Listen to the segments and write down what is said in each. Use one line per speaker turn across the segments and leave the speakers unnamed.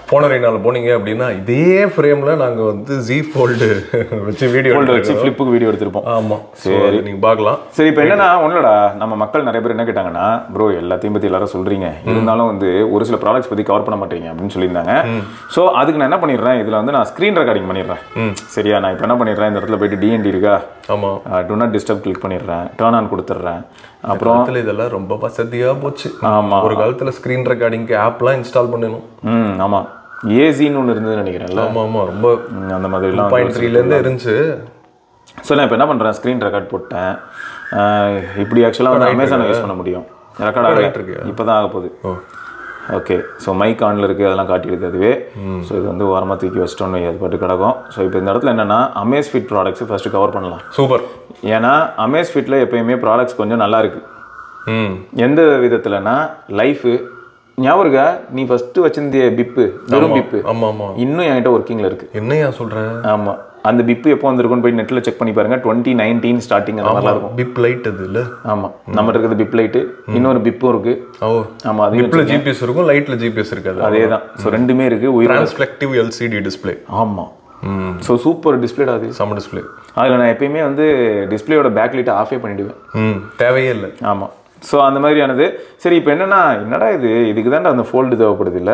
போனரைனால போனீங்க அப்படின்னா இதே ஃப்ரேம்ல நாங்க வந்து Z Fold வச்சு வீடியோ
வச்சு ஃபிளிப்புக்கு வீடியோ எடுத்திருப்போம்.
ஆமா, சரி நீங்க பார்க்கலாம்.
சரி, இப்போ என்னன்னா ஒண்ணுடா, நம்ம மக்கள் நிறைய பேர் என்ன கேட்டாங்கன்னா, ப்ரோ எல்லாத்தையும் பத்தி எல்லாரும் சொல்றீங்க, இருந்தாலும் வந்து ஒரு சில ப்ராடக்ட்ஸ் பத்தி கவர் பண்ண மாட்டீங்க அப்படின்னு சொல்லியிருந்தாங்க. ஸோ அதுக்கு நான் என்ன பண்ணிடுறேன், இதுல வந்து நான் ஸ்க்ரீன் ரெக்கார்டிங் பண்ணிடுறேன். சரியா, நான் இப்போ என்ன பண்ணிடுறேன், இந்த இடத்துல போயிட்டு DND இருக்கா,
ஆமா,
டு நாட் டிஸ்டர்ப் கிளிக் பண்ணிடுறேன், டர்ன் ஆன் கொடுத்துட்றேன். அப்புறம்
இதெல்லாம் ரொம்ப வசதியா போச்சு.
ஆமா,
ஒரு காலத்துல ஸ்க்ரீன் ரெக்கார்டிங்க்கு ஆப்லாம் இன்ஸ்டால் பண்ணணும்.
ஆமா, ஏசின்னு ஒன்று இருந்ததுன்னு நினைக்கிறேன்ல.
ஆமா ஆமா, ரொம்ப
அந்த மாதிரிலாம்
2.3 இருந்துச்சு.
ஸோ நான் இப்போ என்ன பண்ணுறேன், ஸ்க்ரீன் ரெக்கார்ட் போட்டேன். இப்படி ஆக்சுவலாக வந்து அமேசானை யூஸ் பண்ண முடியும். ரெக்கார்ட் ஆகிட்டு இருக்கு, இப்போ தான் ஆக போகுது. ஓகே, ஸோ மைக் ஆனில் இருக்குது, அதெல்லாம் காட்டிடுது அதுவே. ஸோ இது வந்து ஓரமாக தூக்கி வச்சிட்டோன்னு அது பாட்டு கிடக்கும். ஸோ இப்போ இந்த இடத்துல என்னென்னா அமேஸ்ஃபிட் ப்ராடக்ட்ஸ் ஃபஸ்ட்டு கவர் பண்ணலாம்.
சூப்பர்.
ஏன்னா அமேஸ்ஃபிட்டில் எப்பயுமே ப்ராடக்ட்ஸ் கொஞ்சம் நல்லா இருக்குது. எந்த விதத்துலனா, லைஃபு ஞாபகம் இருக்கா, நீ ஃபஸ்ட்டு வச்சிருந்திய பிப்பு, வெறும் பிப்பு, இன்னும் என்கிட்ட ஒர்க்கிங்கில் இருக்குது.
என்னையா சொல்கிறேன்?
ஆமாம், அந்த பிப்பு எப்போ வந்திருக்குன்னு போய் நெட்டில் செக் பண்ணி பாருங்க. 2019 ஸ்டார்டிங் அந்த மாதிரிலாம் இருக்கும்.
பிப் லைட் அது இல்லை?
ஆமாம், நம்ம இருக்கிறது பிப் லைட்டு, இன்னொரு பிப்பும் இருக்கு.
ஓ
ஆமாம், அது
பிப்ல ஜிபிஎஸ் இருக்கும், லைட்ல ஜிபிஎஸ் இருக்காது.
அதே தான். ஸோ ரெண்டுமே இருக்கு.
டிரான்ஸ்ஃப்ளெக்டிவ் LCD டிஸ்பிளே.
ஆமாம். ஸோ சூப்பர் டிஸ்பிளேடா அது,
சம டிஸ்பிளே.
அதில் நான் எப்பயுமே வந்து டிஸ்பிளேயோட பேக் லைட்டை ஆஃபே பண்ணிவிடுவேன்.
தேவையே இல்லை.
ஆமாம். ஸோ அந்த மாதிரியானது. சரி, இப்போ என்னடா இதுக்கு தாண்டா அந்த ஃபோல்டு தேவைப்படுது இல்லை.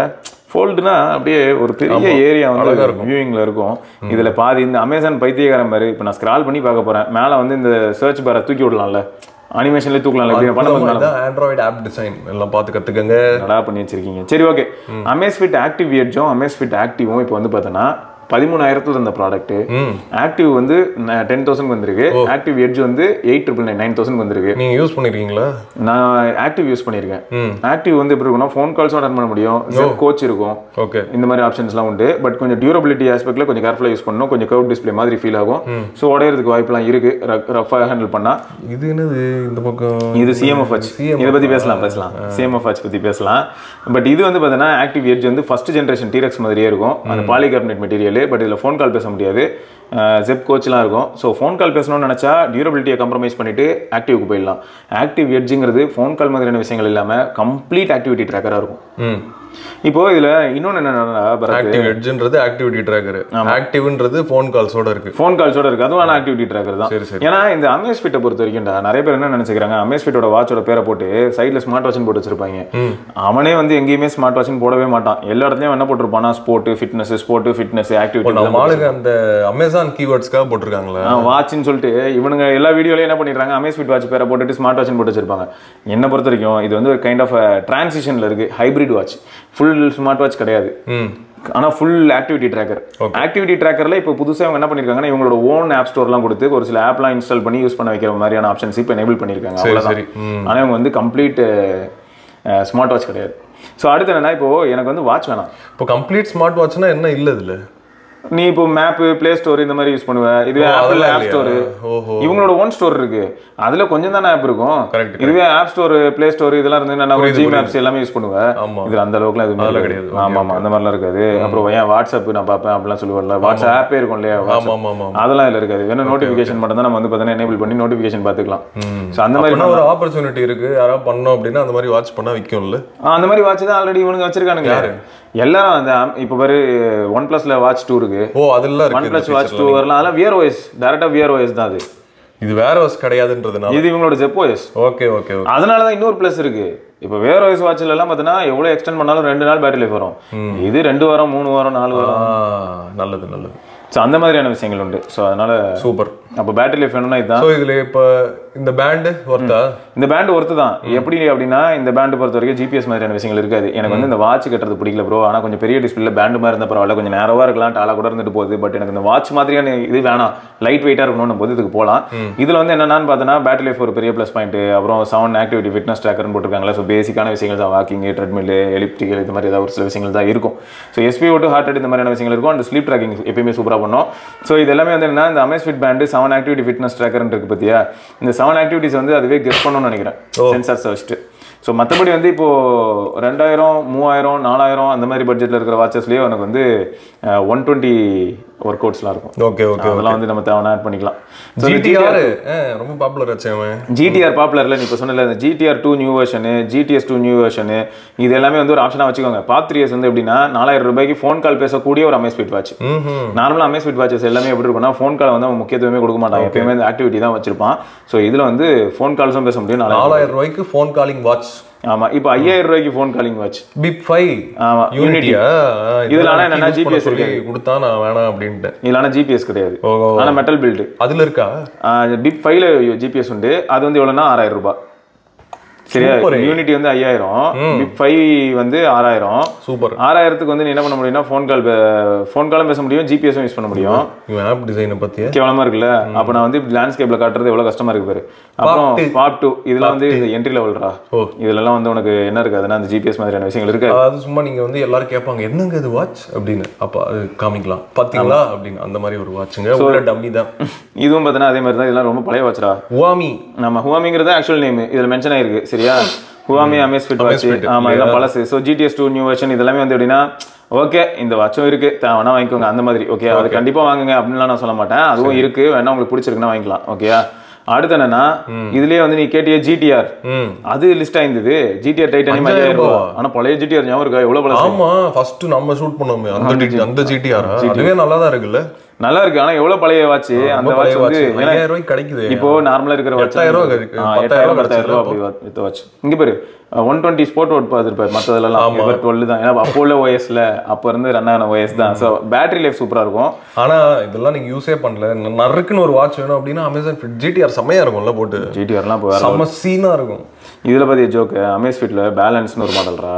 ஃபோல்டுனா அப்படியே ஒரு பெரிய ஏரியா வந்து வியூவிங்கில் இருக்கும். இதில் பாதி இந்த அமேசான் பைத்தியக்காரன் மாதிரி இப்போ நான் ஸ்க்ரால் பண்ணி பார்க்க போகிறேன். மேலே வந்து இந்த சர்ச் பாரை தூக்கி விடலாம்ல, அனிமேஷன்லேயே தூக்கலாம்ல.
ஆண்ட்ராய்டு ஆப் டிசைன் எல்லாம் பார்த்து கற்றுக்கங்க, நல்லா
பண்ணி வச்சிருக்கீங்க. சரி, ஓகே. அமேஸ்ஃபிட் ஆக்டிவ் எட்ஜும் அமேஸ்ஃபிட் ஆக்டிவும் இப்போ வந்து பார்த்தோன்னா 13,000 இருந்த ப்ராடக்ட். ஆக்டிவ் வந்து 10,000 வந்திருக்கு. ஆக்டிவ் எட்ஜ் வந்து 8,999 9,000 வந்திருக்கு.
நீங்க யூஸ் பண்ணிருக்கீங்களா?
நான் ஆக்டிவ் யூஸ் பண்ணிருக்கேன். ஆக்டிவ் வந்து எப்படி இருக்கும்னா, ஃபோன் கால்ஸோட அட்டன் பண்ண முடியும், ஜெப் கோச் இருக்கும், ஓகே, இந்த மாதிரி ஆப்ஷன்ஸ்லாம் உண்டு. பட் கொஞ்சம் டியூரபிலிட்டி ஆஸ்பெக்ட்ல கொஞ்சம் கேர்ஃபுல்லா யூஸ் பண்ணணும். கொஞ்சம் கர்வ் டிஸ்பிளே மாதிரி ஃபீல் ஆகும். ஸோ உடையறதுக்கு வாய்ப்புலாம் இருக்கு ரஃபா ஹேண்டில் பண்ணா.
இது என்னது இந்த பக்கம்?
இது CMFH. இதை பத்தி பேசலாம் CMFH பத்தி பேசலாம். பட் இது வந்து பார்த்தீங்கன்னா ஆக்டிவ் எட்ஜ் வந்து ஃபர்ஸ்ட் ஜென்ரேஷன் T-Rex மாதிரியே இருக்கும். அந்த பாலிகார்பனேட் மெட்டீரியல். பட் இதில் ஃபோன் கால் பேச முடியாது. ஜெப் கோச்லாம் இருக்கும். ஸோ ஃபோன் கால் பேசணும்னு நினச்சா டியூரபிலிட்டியை கம்ப்ரமைஸ் பண்ணிவிட்டு ஆக்டிவ்க்கு போயிடலாம். ஆக்டிவ் எட்ஜுங்கிறது ஃபோன் கால் மாதிரியான விஷயங்கள் இல்லாமல் கம்ப்ளீட் ஆக்டிவிட்டி ட்ராக்கராக இருக்கும். இப்போ இதுல இன்னொன்னு என்னன்னா,
ஆக்டிவ் எட்ஜ்ன்றது ஆக்டிவிட்டி ட்ராக்கர், ஆக்டிவ்ன்றது ஃபோன் கால்ஸோட இருக்கு.
அதுவும் ஆக்டிவிட்டி ட்ராக்கர் தான். ஏன்னா இந்த அமேஸ்ஃபிட்டை பொறுத்த வரைக்கும்டா, நிறைய பேர் என்ன நினைச்சுக்கிறாங்க, அமேஸ்ஃபிட்டோட வாட்சோட பேரை போட்டு சைட்ல ஸ்மார்ட் வாட்ச்னு போட்டு வச்சிருப்பாங்க. அவனே வந்து எங்கேயுமே ஸ்மார்ட் வாட்ச்னு போடவே மாட்டான். எல்லா இடத்துலயும் என்ன போட்டிருப்பானா, ஸ்போர்ட் ஃபிட்னஸ் ஆக்டிவிட்டி.
அந்த அமேசான் கீவேர்ட்ஸ்க்காக போட்டிருக்காங்களா
வாட்ச்னு சொல்லிட்டு இவனுங்க எல்லா வீடியோலயும் என்ன பண்ணிடுறாங்க, அமேஸ்ஃபிட் வாட்ச் பேரை போட்டுட்டு ஸ்மார்ட் வாட்ச்னு போட்டு வச்சிருப்பாங்க. என்ன பொறுத்த வரைக்கும் இது வந்து ஒரு கைண்ட் ஆஃப் டிரான்சிஷன்ல இருக்கு. Hybrid watch, full smart watch கிடையாது, ஆனா ஃபுல் ஆக்டிவிட்டி ட்ராக்கர். ஆக்டிவிட்டி ட்ராக்கர்ல இப்போ புதுசாக அவங்க என்ன பண்ணிருக்காங்கன்னா, இவங்களோட ஓன் ஆப் ஸ்டோர்லாம் கொடுத்து ஒரு சில ஆப்லாம் இன்ஸ்டால் பண்ணி யூஸ் பண்ண வைக்கிற மாதிரியான ஆப்ஷன்ஸ் இப்போ எனேபிள் பண்ணிருக்காங்க. அவ்வளவுதான். ஆனா இவங்க வந்து கம்ப்ளீட் ஸ்மார்ட் வாட்ச் கிடையாது. ஸோ அடுத்து என்னன்னா, இப்போ எனக்கு வந்து வாட்ச் வேணாம்.
இப்போ கம்ப்ளீட் ஸ்மார்ட் வாட்ச்னா என்ன இல்லை இதுல?
நீ இப்போ மேப், பிளே ஸ்டோர் இந்த மாதிரி யூஸ் பண்ணுவ. இதுவே ஆப்பிள் ஆப் ஸ்டோர், இவங்களோட ஓன் ஸ்டோர் இருக்கு, அதுல கொஞ்சம் தானே ஆப் இருக்கும். இதுவே ஆப் ஸ்டோர், பிளே ஸ்டோர் இதெல்லாம் இருந்து ஜி மேப்ஸ் எல்லாமே யூஸ் பண்ணுவேன். இதுல அந்த அளவுக்குலாம் எதுவுமே கிடையாது. ஆமா ஆமா, அந்த மாதிரிலாம் இருக்காது. அப்புறம் ஏன் வாட்ஸ்அப் நான் பார்ப்பேன் அப்படிலாம் சொல்லுவாங்கல்ல, வாட்ஸ்அப் ஆப்பே இருக்கும் இல்லையா, அதெல்லாம் இதுல இருக்காது. வேணா நோட்டிபிகேஷன் மட்டும் தான் நம்ம வந்து பார்த்தீங்கன்னா எனேபிள் பண்ணி நோட்டிபிகேஷன் பார்த்துக்கலாம். ஸோ அந்த மாதிரி ஒரு
ஆப்பர்ச்சுனிட்டி இருக்கு. யாராவது பண்ணோம் அப்படின்னா அந்த மாதிரி வாட்ச் பண்ணா விற்கும்ல.
அந்த மாதிரி வாட்ச் தான் ஆல்ரெடி இவனுங்க வச்சிருக்கானுங்க எல்லாரும். அந்த இப்போ பாரு OnePlusல வாட்ச் 2 இருக்கு.
அதெல்லாம் இருக்கு.
OnePlus வாட்ச் 2 வரலாம். அதெல்லாம் Wear OS, டைரக்டா Wear OS தான் அது.
இது Wear OS கிடையாதுன்றதுனால
இது இவங்களோட Zep OS.
Okay okay.
அதனால தான் இன்னொரு ப்ளஸ் இருக்கு. இப்போ Wear OS வாட்ச்ல எல்லாம் பார்த்தீங்கன்னா எவ்வளவு எக்ஸ்டெண்ட் பண்ணாலும் 2 நாள் பேட்டரி லைஃப் வரும். இது 2 வாரம் 3 வாரம் 4 வாரம். நல்லது நல்லது. ஸோ அந்த மாதிரியான விஷயங்கள் உண்டு. ஸோ அதனால சூப்பர். அப்போ பேட்டரி லைஃப் வேணும்னா இதுதான். ஸோ இதில் இப்போ இந்த பேண்டு ஒர்த்தா? இந்த பேண்டு ஒர்த்து தான். எப்படி அப்படின்னா, இந்த பேண்டு பொறுத்த வரைக்கும் GPS மாதிரியான விஷயங்கள் இருக்காது. எனக்கு வந்து இந்த வாட்ச் கட்டுறது பிடிக்கல ப்ரோ. ஆனால் கொஞ்சம் பெரிய டிஸ்பிளே பேண்டு மாதிரி இருந்தால் பரவாயில்ல, கொஞ்சம் நேரவாக இருக்கலாம், டாலாக கூட இருந்துட்டு போகுது. பட் எனக்கு இந்த வாட்ச் மாதிரியான இது வேணாம், லைட் வெயிட்டாக இருக்கணும் போது இதுக்கு போகலாம். இதில் வந்து என்னென்னு பார்த்தோன்னா, பேட்டரி லைஃப் ஒரு பெரிய ப்ளஸ் பாயிண்ட். அப்புறம் சவுண்ட் ஆக்டிவிட்டி, ஃபிட்னஸ் ட்ராக்கர்னு போட்டிருக்காங்களா. ஸோ பேசிக்கான விஷயங்கள் தான். வாக்கிங், ட்ரெட்மில், எலிப்டிக்கல் இது மாதிரி ஏதாவது ஒரு சில விஷயங்கள் தான் இருக்கும். ஸோ SpO2, ஹார்ட் ரேட் இந்த மாதிரியான விஷயங்கள் இருக்கும். அண்ட் ஸ்லீப் ட்ராக்கிங் எப்பயுமே சூப்பராக பண்ணோம். ஸோ இது எல்லாமே வந்து என்ன, இந்த Amazfit பேண்டு 7 ஆக்டிவிட்டி ஃபிட்னஸ் ட்ராக்கர்னு இருக்கு பார்த்தியா. இந்த 7 ஆக்டிவிட்டிஸ் வந்து அதுவே கெஸ் பண்ணணும்னு நினைக்கிறேன், சென்சார்ஸ் வச்சுட்டு. ஸோ மற்றபடி வந்து இப்போ 2000, 3000, 4000 அந்த மாதிரி பட்ஜெட்டில் இருக்கிற வாட்சஸ்லேயே எனக்கு வந்து 120 ஒர்க் அவுட்ஸ்லாம் இருக்கும்.
ஓகே ஓகே,
அதெல்லாம் வந்து நம்ம தேவையான ஆட் பண்ணிக்கலாம்.
GTR ரொம்ப பாப்புலர் ஆச்சு. அவன்
GTR பாப்புலர்ல நீ இப்போ சொன்னல இந்த GTR 2 new version, GTS 2 new version, இது எல்லாமே வந்து ஒரு ஆப்ஷனாக வச்சுக்கோங்க. பாத் 3S வந்து எப்படின்னா 4000 ரூபாய்க்கு ஃபோன் கால் பேசக்கூடிய ஒரு அமேஸ்ஃபிட் வாட்ச். நார்மலாக அமேஸ்ஃபிட் வாட்சஸ் எல்லாமே எப்படி இருக்கும்னா ஃபோன் கால் வந்து அவன் முக்கியத்துவமே கொடுக்க மாட்டாங்க, எப்பயுமே இந்த ஆக்டிவிட்டி தான் வச்சிருப்பான். ஸோ இதில் வந்து ஃபோன் கால்ஸும் பேச முடியும்.
4000 ரூபாய்க்கு ஃபோன் காலிங் வாட்ச்.
ஆமா, இப்போ 5000 ரூபாய்க்கு ஃபோன் காலிங் வாட்ச்
பிப் 5.
ஆமா, யூனிட்டியா. இதுல ஆனா என்ன ஜிபிஎஸ் இருக்கு,
கொடுத்தா நான் வேணாம் அப்படின்ட்டு.
இதுல ஆனா ஜிபிஎஸ் கிடையாது, ஆனா மெட்டல் பில்ட்.
அதுல இருக்கா
பிப் 5ல ஜிபிஎஸ் உண்டு. அது வந்து எவ்வளவுனா 6000 ரூபாய். சரியா, யூனிட்டி வந்து 5000, பிப் 5 வந்து 6000. சூப்பர். 6000க்கு வந்து நீ என்ன பண்ண முடியும்னா ஃபோன் காலும் பேச முடியும், ஜிபிஎஸும் யூஸ் பண்ண முடியும்.
ஆப் டிசைனை பத்தி
கேவலமா இருக்குல்ல. அப்ப நான் வந்து லேண்ட்ஸ்கேப்ல காட்டுறது எவ்வளவு கஷ்டமா இருக்கு பாரு. அப்புறம் பாப் 2 இதெல்லாம் வந்து இந்த என்ட்ரி லெவல்ரா. இதுல எல்லாம் வந்து உனக்கு என்ன இருக்காதுன்னா அந்த ஜிபிஎஸ் மாதிரியான விஷயங்கள் இருக்கு.
அது சும்மா நீங்க வந்து எல்லாரும் கேட்பாங்க என்னங்க இது வாட்ச் அப்படின்னு, அப்ப அது காமிக்கலாம் பாத்தீங்களா அப்படின்னு. அந்த மாதிரி ஒரு வாட்ச்ங்க, ஒரு டம்மி தான்.
இதுவும் பார்த்தா அதே மாதிரி தான். இதெல்லாம் ரொம்ப பழைய வாட்ச்ரா.
Huami.
நம்ம Huamiங்கிறது ஆக்சுவல் நேம் இதுல மென்ஷன் ஆயிருக்கு. சரியா, Huami அமேஸ்ஃபிட் வாட்ச். ஆமா, இதெல்லாம் பழசு. ஸோ GTS 2 நியூ வெர்ஷன் இதெல்லாமே வந்து எப்படின்னா ஓகே இந்த வாட்சும் இருக்கு, வேணா வாங்கிக்கோங்க அந்த மாதிரி. ஓகே, அது கண்டிப்பா வாங்குங்க அப்படின்லாம் நான் சொல்ல மாட்டேன். அதுவும் இருக்கு, வேணா உங்களுக்கு பிடிச்சிருக்குன்னா வாங்கிக்கலாம். ஓகேயா. அடுத்து என்னன்னா இதுலயே வந்து நீ கேட்டிய GTR, அது லிஸ்ட் ஆயிருந்தது. GTR டைட்டானியம் 5000 ரூபாய். ஆனா பழைய GTR ஞாபகம் இருக்கா எவ்வளவு பழசு?
ஆமா, ஃபர்ஸ்ட் நம்ம ஷூட் பண்ணோமே அந்த GTR. அதுவே நல்லா தான் இருக்குல்ல.
நல்லா இருக்கு. ஆனா எவ்வளவு பழைய வாட்ச். அந்த வாட்ச் வந்து
5000 ரூபாய்க்கு கிடைக்குது.
இப்போ நார்மலா இருக்கிற வாட்ச்
8000 ரூபாய் இருக்கு.
10,000 ரூபாய் அப்படி வித்த வாட்ச். இங்க பாரு 120 ஸ்போர்ட் ஓட் பார்த்துருப்பாரு. மற்றதெல்லாம் 12 தான். ஏன்னா அப்போ உள்ள OSல அப்போ இருந்து ரன் ஆன OS தான். ஸோ பேட்டரி லைஃப் சூப்பரா இருக்கும்.
ஆனா இதெல்லாம் நீங்க யூஸே பண்ணல. நறுக்குன்னு ஒரு வாட்ச் வேணும் அப்படின்னா அமேசான் GTR செம்மையா இருக்கும்ல போட்டு.
GTRலாம் இப்போ
செம்ம சீனா இருக்கும்.
இதுல பாத்திய ஜோக்கு அமேஸ்ஃபிட்ல பேலன்ஸ்னு ஒரு மாடல்ரா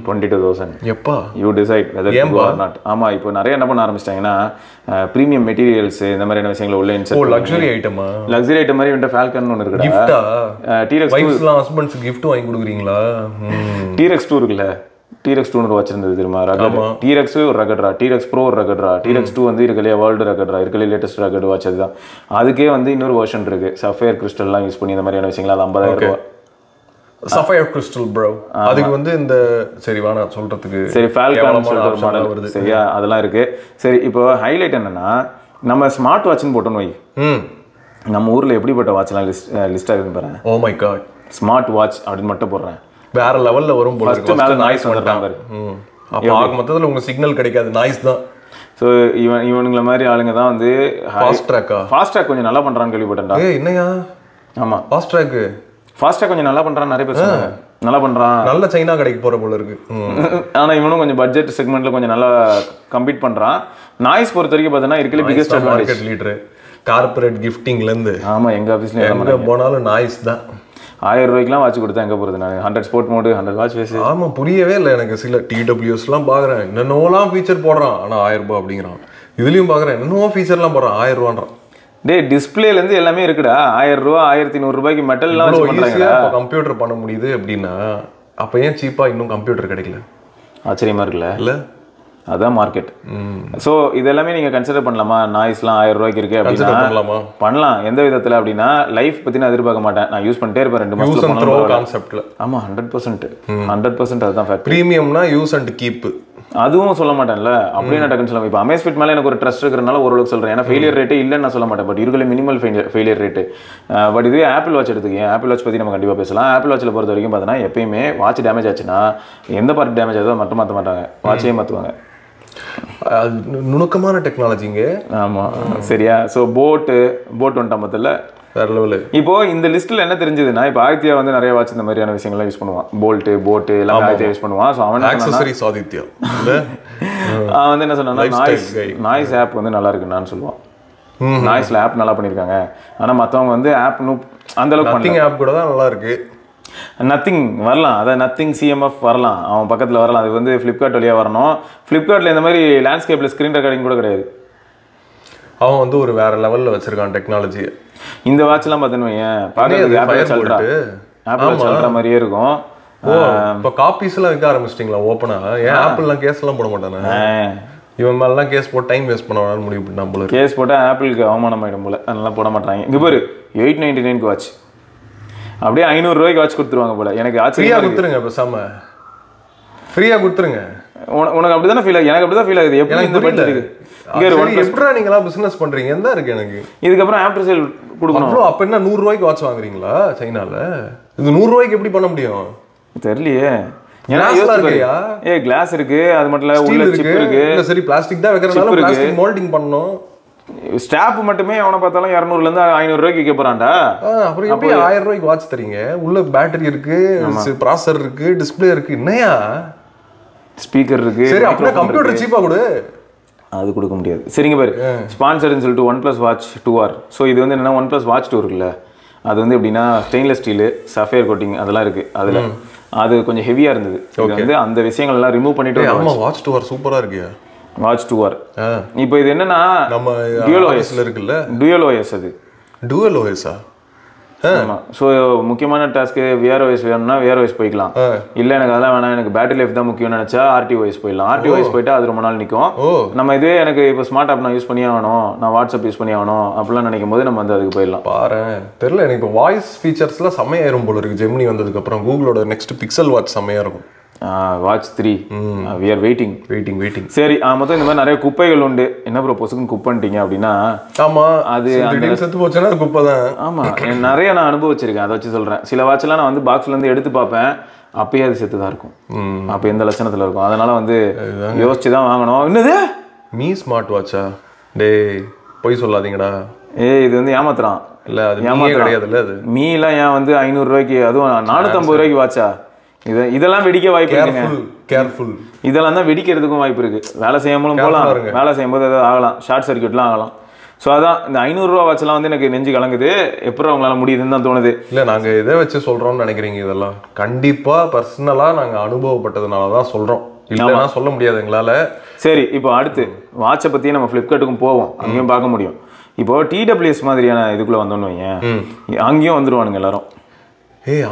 22,000.
எப்பா
you decide whether to or not. ஆமா, இப்போ நிறைய என்ன பண்ண ஆரம்பிச்சிட்டாங்கன்னா பிரீமியம் மெட்டீரியல்ஸ் இந்த மாதிரியான விஷயங்களை உள்ள இன்சர்ட்.
லக்ஸரி ஐட்டமா? லக்ஸரி
ஐட்டம் மாதிரி வந்து ஃபால்கன் ஒன்னு இருக்குடா.
கிஃப்டா?
T-Rex 2
வைஃப்ஸ்லாம் ஹஸ்பண்ட்ஸ் gift வாங்கி கொடுக்குறீங்களா?
T-Rex 2 இருக்குல்ல, T-Rex 2 ஒரு வாட்ச் இருந்தது தெரியுமா? ரகட். T-Rex ஒரு ரகட்ரா, T-Rex Pro ஒரு ரகட்ரா. T-Rex 2 வந்து இருக்கலையா வேர்ல்டு ரகட்ரா, இருக்கலையே லேட்டஸ்ட் ரகட் வாட்ச். அதுதான். அதுக்கே வந்து இன்னொரு வெர்ஷன் இருக்கு, சஃபயர் கிறிஸ்டல்லாம் யூஸ் பண்ணி இந்த மாதிரியான விஷயங்கள். அது 50,000 ரூபாய்.
Sapphire crystal bro. அதுக்கு வந்து இந்த சரி வாணா சொல்றதுக்கு
சரி ஃபால்கன் சொல்ற ஒரு மாடல் வருது. சரியா, அதெல்லாம் இருக்கு. சரி, இப்போ ஹைலைட் என்னன்னா நம்ம ஸ்மார்ட் வாட்ச்னு போட்டோம் வை. நம்ம ஊர்ல எப்படிப்பட்ட வாட்ச்லாம் லிஸ்ட் ஆகுதுன்னு பாருங்க.
Oh my God,
smart watch அப்படின்னு மட்டும் போடுறேன்.
வேற லெவல்ல வரும் போல
இருக்கு. மேல நாய்ஸ் வந்துட்டாங்க பாரு.
அப்ப ஆக மொத்தத்துல உங்க சிக்னல் கிடைக்காது, நாய்ஸ் தான்.
ஸோ இவனுங்கள மாதிரி ஆளுங்க தான் வந்து ஃபாஸ்ட் ட்ராக் கொஞ்சம் நல்லா பண்றான்னு கேள்விப்பட்டேன்டா.
என்னையா? ஆமா, ஃபாஸ்ட் ட்ராக் கொஞ்சம் நல்லா பண்றான்னு நிறைய பேர் சொன்னாங்க. நல்லா பண்றான், நல்ல சைனா கடைக்கு போற போல இருக்கு.
ஆனா இவனும் கொஞ்சம் பட்ஜெட் செக்மெண்ட்ல கொஞ்சம் நல்லா கம்பீட் பண்றான். நாய்ஸ் பொறுத்த வரைக்கும் பார்த்தீங்கன்னா இருக்கல பிகெஸ்ட் அட்வான்டேஜ் லீடர்
கார்ப்பரேட் கிஃப்டிங்ல இருந்து.
ஆமா, எங்க ஆபீஸ்ல
எங்க போனாலும் நாய்ஸ் தான்.
1000 ரூபாய்க்குலாம் வாட்ச் கொடுத்தா எங்க போறது? நான் 100 ஸ்போர்ட் மோடு 100 வாட்ச் ஃபேஸ்.
ஆமா, புரியவே இல்லை எனக்கு. சில TWSலாம் பாக்குறேன், என்னென்னலாம் ஃபீச்சர் போடுறான், ஆனா 1000 ரூபாய் அப்படிங்கிறான். இதுலயும் பாக்குறேன் என்னென்னவோ ஃபீச்சர்லாம் போடுறான், 1000 ரூபான்றான்.
டே, டிஸ்பிளேல இருந்து எல்லாமே இருக்குடா. 1000 ரூபாய் 1100 ரூபாய்க்கு மெட்டல் எல்லாம் வச்சு பண்றாங்க.
கம்ப்யூட்டர் பண்ண முடியுது அப்படின்னா அப்ப ஏன் சீப்பா இன்னும் கம்ப்யூட்டர் கிடைக்கல?
ஆச்சரியமா இருக்குல்ல?
இல்ல,
அதான் மார்க்கெட். ஸோ இதெல்லாமே நீங்க கன்சிடர் பண்ணலாமா? நாய்ஸ்லாம் 1000 ரூபாய்க்கு இருக்கு அப்படின்னா பண்ணலாம். எந்த விதத்துல அப்படின்னா லைஃப் பத்தி நான் எதிர்பார்க்க மாட்டேன். நான் யூஸ் பண்ணிட்டே இருப்பேன் 2 மாசத்துல கான்செப்ட்ல. ஆமா, 100% அதுதான் ஃபேக்ட்.
பிரீமியம்னா யூஸ் அண்ட் கீப்.
அதுவும் சொல்ல மாட்டேன்ல, அப்படியே நான் டக்குன்னு சொல்லுவேன். இப்போ அமேஸ்ஃபிட் மேலே எனக்கு ஒரு ட்ரஸ்ட் இருக்கிறனால ஓரளவுக்கு சொல்கிறேன். ஏன்னா ஃபெயிலியர் ரேட்டே இல்லைன்னு நான் சொல்ல மாட்டேன். பட் இருக்கிற மினிமல் ஃபெயிலியர் ரேட்டு. பட் இதுவே ஆப்பிள் வாட்ச் எடுத்துக்கேன். ஆப்பிள் வாட்ச் பற்றி நம்ம கண்டிப்பாக பேசலாம். ஆப்பிள் வாட்சில் பொறுத்த வரைக்கும் பார்த்தீங்கன்னா எப்பயுமே வாட்ச் டேமேஜ் ஆச்சுன்னா எந்த பார்ட் டேமேஜ் ஆகுதோ மட்டும் மாற்ற மாட்டாங்க, வாட்சே மாற்றுவாங்க.
நுணுக்கமான டெக்னாலஜிங்க.
ஆமாம், சரியா. ஸோ போட்டு வந்துட்டா மொத்தத்தில்
வேற லெவலு.
இப்போ இந்த லிஸ்ட்ல என்ன தெரிஞ்சதுன்னா, இப்போ ஆதித்யா வந்து நிறைய வாட்ச் இந்த மாதிரியான விஷயங்கள்லாம் யூஸ் பண்ணுவான். போட்டு எல்லாம் ஆதித்யா யூஸ் பண்ணுவான். ஸோ அவன்
ஆக்சஸரிஸ் ஆதித்யா
அவன் வந்து என்ன சொன்னா, நாய்ஸ் ஆப் வந்து நல்லா இருக்குன்னு சொல்லுவான். நாய்ஸ்ல ஆப் நல்லா பண்ணிருக்காங்க. ஆனா மத்தவங்க வந்து ஆப் அந்த அளவுக்கு
நத்திங் ஆப் கூட தான் நல்லா இருக்கு.
நத்திங் வரலாம், அதான் நத்திங் CMF வரலாம், அவன் பக்கத்துல வரலாம். அது வந்து ஃப்ளிப்கார்ட் வழியா வரணும். ஃப்ளிப்கார்ட்ல இந்த மாதிரி லேண்ட்ஸ்கேப்ல ஸ்கிரீன் ரெக்கார்டிங் கூட கிடையாது.
அவன் வந்து ஒரு வேற லெவல்ல வச்சிருக்கான் டெக்னாலஜி.
இந்த வாட்ச்லாம் பார்த்தீங்கன்னா பார்க்கறதுக்கு ஆப்பிள் சொல்ற மாதிரியே இருக்கும்.
இப்போ காப்பீஸ்லாம் விற்க ஆரம்பிச்சிட்டிங்களா ஓப்பனா? ஏன் ஆப்பிள்லாம் கேஸ்லாம் போட மாட்டானே? இவன் மேலாம் கேஸ் போட்டு டைம் வேஸ்ட் பண்ண வேணாம்னு முடிவு பண்ணா போல.
கேஸ் போட்டால் ஆப்பிளுக்கு அவமானம் ஆகிடும் போல, அதெல்லாம் போட மாட்டாங்க. இங்கே பாரு 899 வாட்ச், அப்படியே 500 ரூபாய்க்கு வாட்ச் கொடுத்துருவாங்க போல. எனக்கு ஆச்சரியா
கொடுத்துருங்க, பேசாம ஃப்ரீயாக கொடுத்துருங்க.
உனக்கு அப்படிதானே ஃபீல் ஆகுது, எனக்கு அப்படிதான் ஃபீல் ஆகுது. எப்படி இந்த பட்ஜெட்டுக்கு
எப்படா நீங்களா பிசினஸ் பண்றீங்க தான் இருக்கு எனக்கு.
இதுக்கப்புறம் ஆஃப்டர் சேல் கொடுக்கணும்.
அப்ப என்ன 100 ரூபாய்க்கு வாட்ச் வாங்குறீங்களா சைனால? இது 100 ரூபாய்க்கு எப்படி பண்ண முடியும்
தெரியலையே. கிளாஸ் இருக்கு, அது மட்டும் இல்ல உள்ள சிப் இருக்கு.
சரி பிளாஸ்டிக் தான் வைக்கிறனால பிளாஸ்டிக் மோல்டிங் பண்ணனும்.
ஸ்டாப் மட்டுமே அவனை பார்த்தாலும் 200 ல இருந்து 500 ரூபாய்க்கு விற்க போறான்டா.
அப்புறம் எப்படி 1000 ரூபாய்க்கு வாட்ச் தரீங்க? உள்ள பேட்டரி இருக்கு, ப்ராசஸர் இருக்கு, டிஸ்ப்ளே இருக்கு, என்னையா
ஸ்பீக்கர் இருக்கு.
சரி அப்படியே கம்ப்யூட்டர் சீப்பா கொடு. அது
கொடுக்க முடியாது. சரிங்க பாரு, ஸ்பான்சர்னு சொல்லிட்டு OnePlus Watch 2R. ஸோ இது வந்து என்னன்னா OnePlus Watch 2 இருக்குல்ல, அது வந்து எப்படின்னா ஸ்டெயின்லெஸ் ஸ்டீலு, சஃபயர் கோட்டிங் அதெல்லாம் இருக்கு அதுல. அது கொஞ்சம் ஹெவியா இருந்தது. இது வந்து அந்த விஷயங்கள் எல்லாம் ரிமூவ் பண்ணிட்டு
Watch 2R சூப்பரா இருக்கு.
Watch 2R இப்போ இது என்னன்னா
நம்ம Dual OS இருக்குல்ல,
Dual OS. அது
Dual OS
ஆமா. ஸோ முக்கியமான டாஸ்க்கு VROS வேணும்னா VROS போய்க்கலாம். இல்ல எனக்கு அதெல்லாம் வேணாம், எனக்கு பேட்டரி லைஃப் தான் முக்கியம்னு நினைச்சா RTOS போயிடலாம். RTOS போயிட்டா அது ரொம்ப நாள் நிற்கும். நம்ம இதுவே எனக்கு இப்போ ஸ்மார்ட் ஆப் நான் யூஸ் பண்ணி ஆகணும், நான் வாட்ஸ்அப் யூஸ் பண்ணி ஆகணும் அப்படிலாம் நினைக்கும் போது நம்ம வந்து அதுக்கு போயிடலாம்.
பாரு தெரியல, எனக்கு இப்போ வாய்ஸ் ஃபீச்சர்ஸ்லாம் செம்மையாயிரும் போல இருக்கு. ஜெமினி வந்ததுக்கு அப்புறம் கூகுளோட நெக்ஸ்ட் பிக்சல் வாட்ச் செம்மையா இருக்கும்.
Watch 3 we are waiting. சரி, மொத்தம் இந்த மாதிரி நிறைய குப்பைகள் உண்டு. என்ன ப்ரோ பொசுக்குன்னு குப்பைன்ட்டீங்க அப்படின்னா,
ஆமா அது திடீர்னு செத்து போச்சுன்னா அது குப்பை தான்.
ஆமா, நிறைய நான் அனுபவிச்சிருக்கேன், அதை வச்சு சொல்றேன். சில வாட்ச்லாம் நான் வந்து பாக்ஸ்ல இருந்து எடுத்து பார்ப்பேன், அப்பயே அது செத்து தான் இருக்கும். அப்ப எந்த லட்சணத்துல இருக்கும். அதனால வந்து யோசிச்சு தான் வாங்கணும். என்னது
மீ ஸ்மார்ட் வாட்சா? டேய் போய் சொல்லாதீங்கடா.
இது வந்து ஏமாத்துறான்.
இல்ல அது ஏமாத்த கிடையாதுல்ல. அது
மீலாம் ஏன் வந்து 500 ரூபாய்க்கு, அதுவும் 450 ரூபாய்க்கு வாட்சா? இதெல்லாம் வெடிக்க வாய்ப்பு
கேர்ஃபுல்.
இதெல்லாம் தான் வெடிக்கிறதுக்கும் வாய்ப்பு இருக்கு. வேலை செய்யாமலும் போகலாம், வேலை செய்யும்போது ஏதாவது ஆகலாம், ஷார்ட் சர்க்யூட்லாம் ஆகலாம். ஸோ அதான் இந்த 500 ரூபா வாட்செல்லாம் வந்து எனக்கு நெஞ்சு கலங்குது. எப்படி அவங்களால முடியுதுன்னு தான் தோணுது.
இல்லை நாங்கள் இதை வச்சு சொல்கிறோம்னு நினைக்கிறீங்க? இதெல்லாம் கண்டிப்பாக பர்சனலாக நாங்கள் அனுபவப்பட்டதுனால தான் சொல்கிறோம், இல்லைன்னா சொல்ல முடியாது எங்களால்.
சரி, இப்போ அடுத்து வாட்சை பற்றியே நம்ம ஃப்ளிப்கார்ட்டுக்கும் போவோம், அங்கேயும் பார்க்க முடியும். இப்போ TWS மாதிரியான இதுக்குள்ளே வந்தோன்னு வைங்க, அங்கேயும் வந்துடுவானுங்க எல்லாரும்.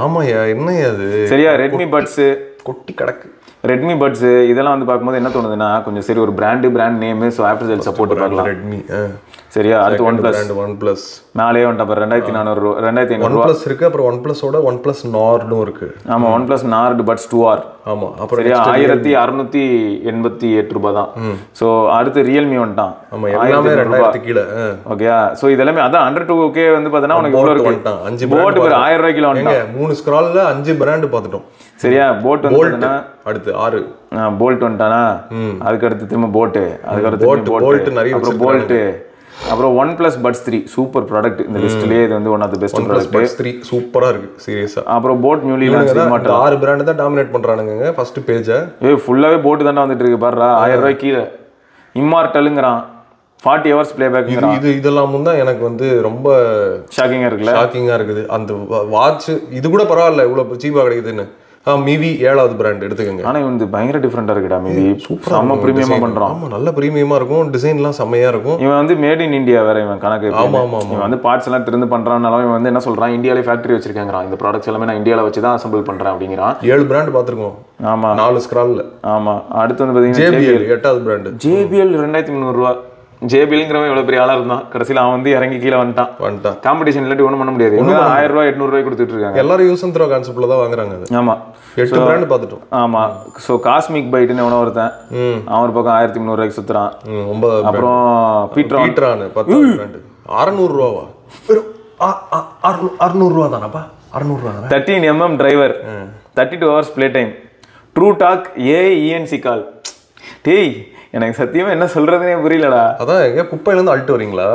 ஆமாயா, என்னையா அது?
சரியா, ரெட்மி பட்ஸு
கொட்டி கிடக்கு.
ரெட்மி பட்ஸ் இதெல்லாம் வந்து பார்க்கும்போது என்ன தோணுதுன்னா, கொஞ்சம் சரி ஒரு brand name, so after sale support பார்க்கலாம்.
ரெட்மி
சரியா, அடுத்து OnePlus மேலே வந்துட்டு அப்புறம் 2400 2500
OnePlus இருக்கு. அப்புறம் OnePlusஓட OnePlus Nordனும் இருக்கு.
ஆமா, OnePlus Nord Buds 2R.
ஆமா, அப்புறம்
1688 ரூபாய் தான். ஸோ அடுத்து ரியல்மி வந்துட்டான்.
ஆமா, எல்லாமே 2000 கீழே.
ஓகேயா, ஸோ இதெல்லாமே அதான் அண்டர் 2K வந்து பார்த்தீங்கன்னா உனக்கு இவ்வளோ இருக்கு.
5
போட் ஒரு 1000 ரூபாய்க்கு வந்துட்டான்.
3 ஸ்க்ரால்ல 5 பிராண்ட் பார்த்துட்டோம்.
சரியா, போட் வந்து
அடுத்து 6
போல்ட் வந்துட்டானா, அதுக்கு அடுத்து திரும்ப போட்டு, அதுக்கு அடுத்து
போல்ட் நிறைய,
அப்புறம் போல்ட், அப்புறம் OnePlus Buds 3 சூப்பர் ப்ராடக்ட். இந்த லிஸ்ட்லயே இது வந்து one of the best product.
Buds 3 சூப்பரா இருக்கு சீரியஸா.
அப்புறம் boAt newly launch model
6 brand தான் டாமினேட் பண்றானுங்க ஃபர்ஸ்ட் பேஜ்.
ஃபுல்லாவே போட் தான்டா வந்துட்டு இருக்கு பாருடா. 1000 ரூபாய்க்கு கீழ இம்மார்ட்டல்ங்கறான், 40 hours playbackங்கறான்.
இதெல்லாம் தான் எனக்கு வந்து ரொம்ப
ஷாக்கிங்கா இருக்குல்ல.
ஷாக்கிங்கா இருக்குது. அந்த வாட்ச் இது கூட பரவாயில்ல இவ்வளவு சீப்பா கிடைக்குதுன்னு. மிவி 7வது பிராண்ட் எடுத்துக்கங்க.
ஆனா இது பயங்கர டிஃபரெண்டா இருக்குடா. மிவி சூப்பரா செம்ம பிரீமியமா பண்றான்.
ஆமா, நல்ல பிரீமியமா இருக்கும், டிசைன்லாம் செமையா இருக்கும்.
இவன் வந்து மேட் இன் இந்தியா வேற இவன் கணக்கு.
ஆமா ஆமா,
இவன் வந்து பார்ட்ஸ் எல்லாம் திருந்து பண்றானால இவன் வந்து என்ன சொல்றான், இந்தியால ஃபேக்டரி வச்சிருக்கேங்கறான், இந்த ப்ராடக்ட்ஸ் எல்லாமே நான் இந்தியால வச்சு தான் அசெம்பிள் பண்றேன் அப்படிங்கறான்.
7 பிராண்ட் பாத்துறோம்.
ஆமா,
4 ஸ்க்ரால்ல.
ஆமா, அடுத்து வந்து பாத்தீங்கன்னா
JBL 8வது பிராண்ட்.
JBL 2300 ரூபாய். JBLங்கிறவன் எவ்வளவு பெரிய ஆளா இருந்தான், கடைசியில அவன் வந்து இறங்கி கீழே வந்துட்டான். காம்படிஷன் இல்லாட்டி ஒன்றும் பண்ண முடியாது. 1000 ரூபாய் 800 ரூபாய் கொடுத்துட்டு இருக்காங்க.
எல்லாரும் யூஸ் அண்ட் த்ரோ கான்செப்ட்ல தான் வாங்குறாங்க.
ஆமா,
8 பிராண்ட் பார்த்துட்டோம்.
ஆமா, ஸோ காஸ்மிக் பைட்னு எவனோ ஒருத்தன், அவன் ஒரு பக்கம் 1300 ரூபாய்க்கு சுத்துறான்.
9வது.
அப்புறம் பீட்ரான்
10வது பிராண்ட் 600 ரூபாவா? 600 ரூபா தானப்பா? 600 ரூபா.
13mm driver, 32 hours play time, true talk AI ENC call. டேய், எனக்கு சத்தியமா என்ன சொல்றதுனே புரியலடா.
அதான் எங்க குப்பையில இருந்து அழுட்டு வரீங்களா?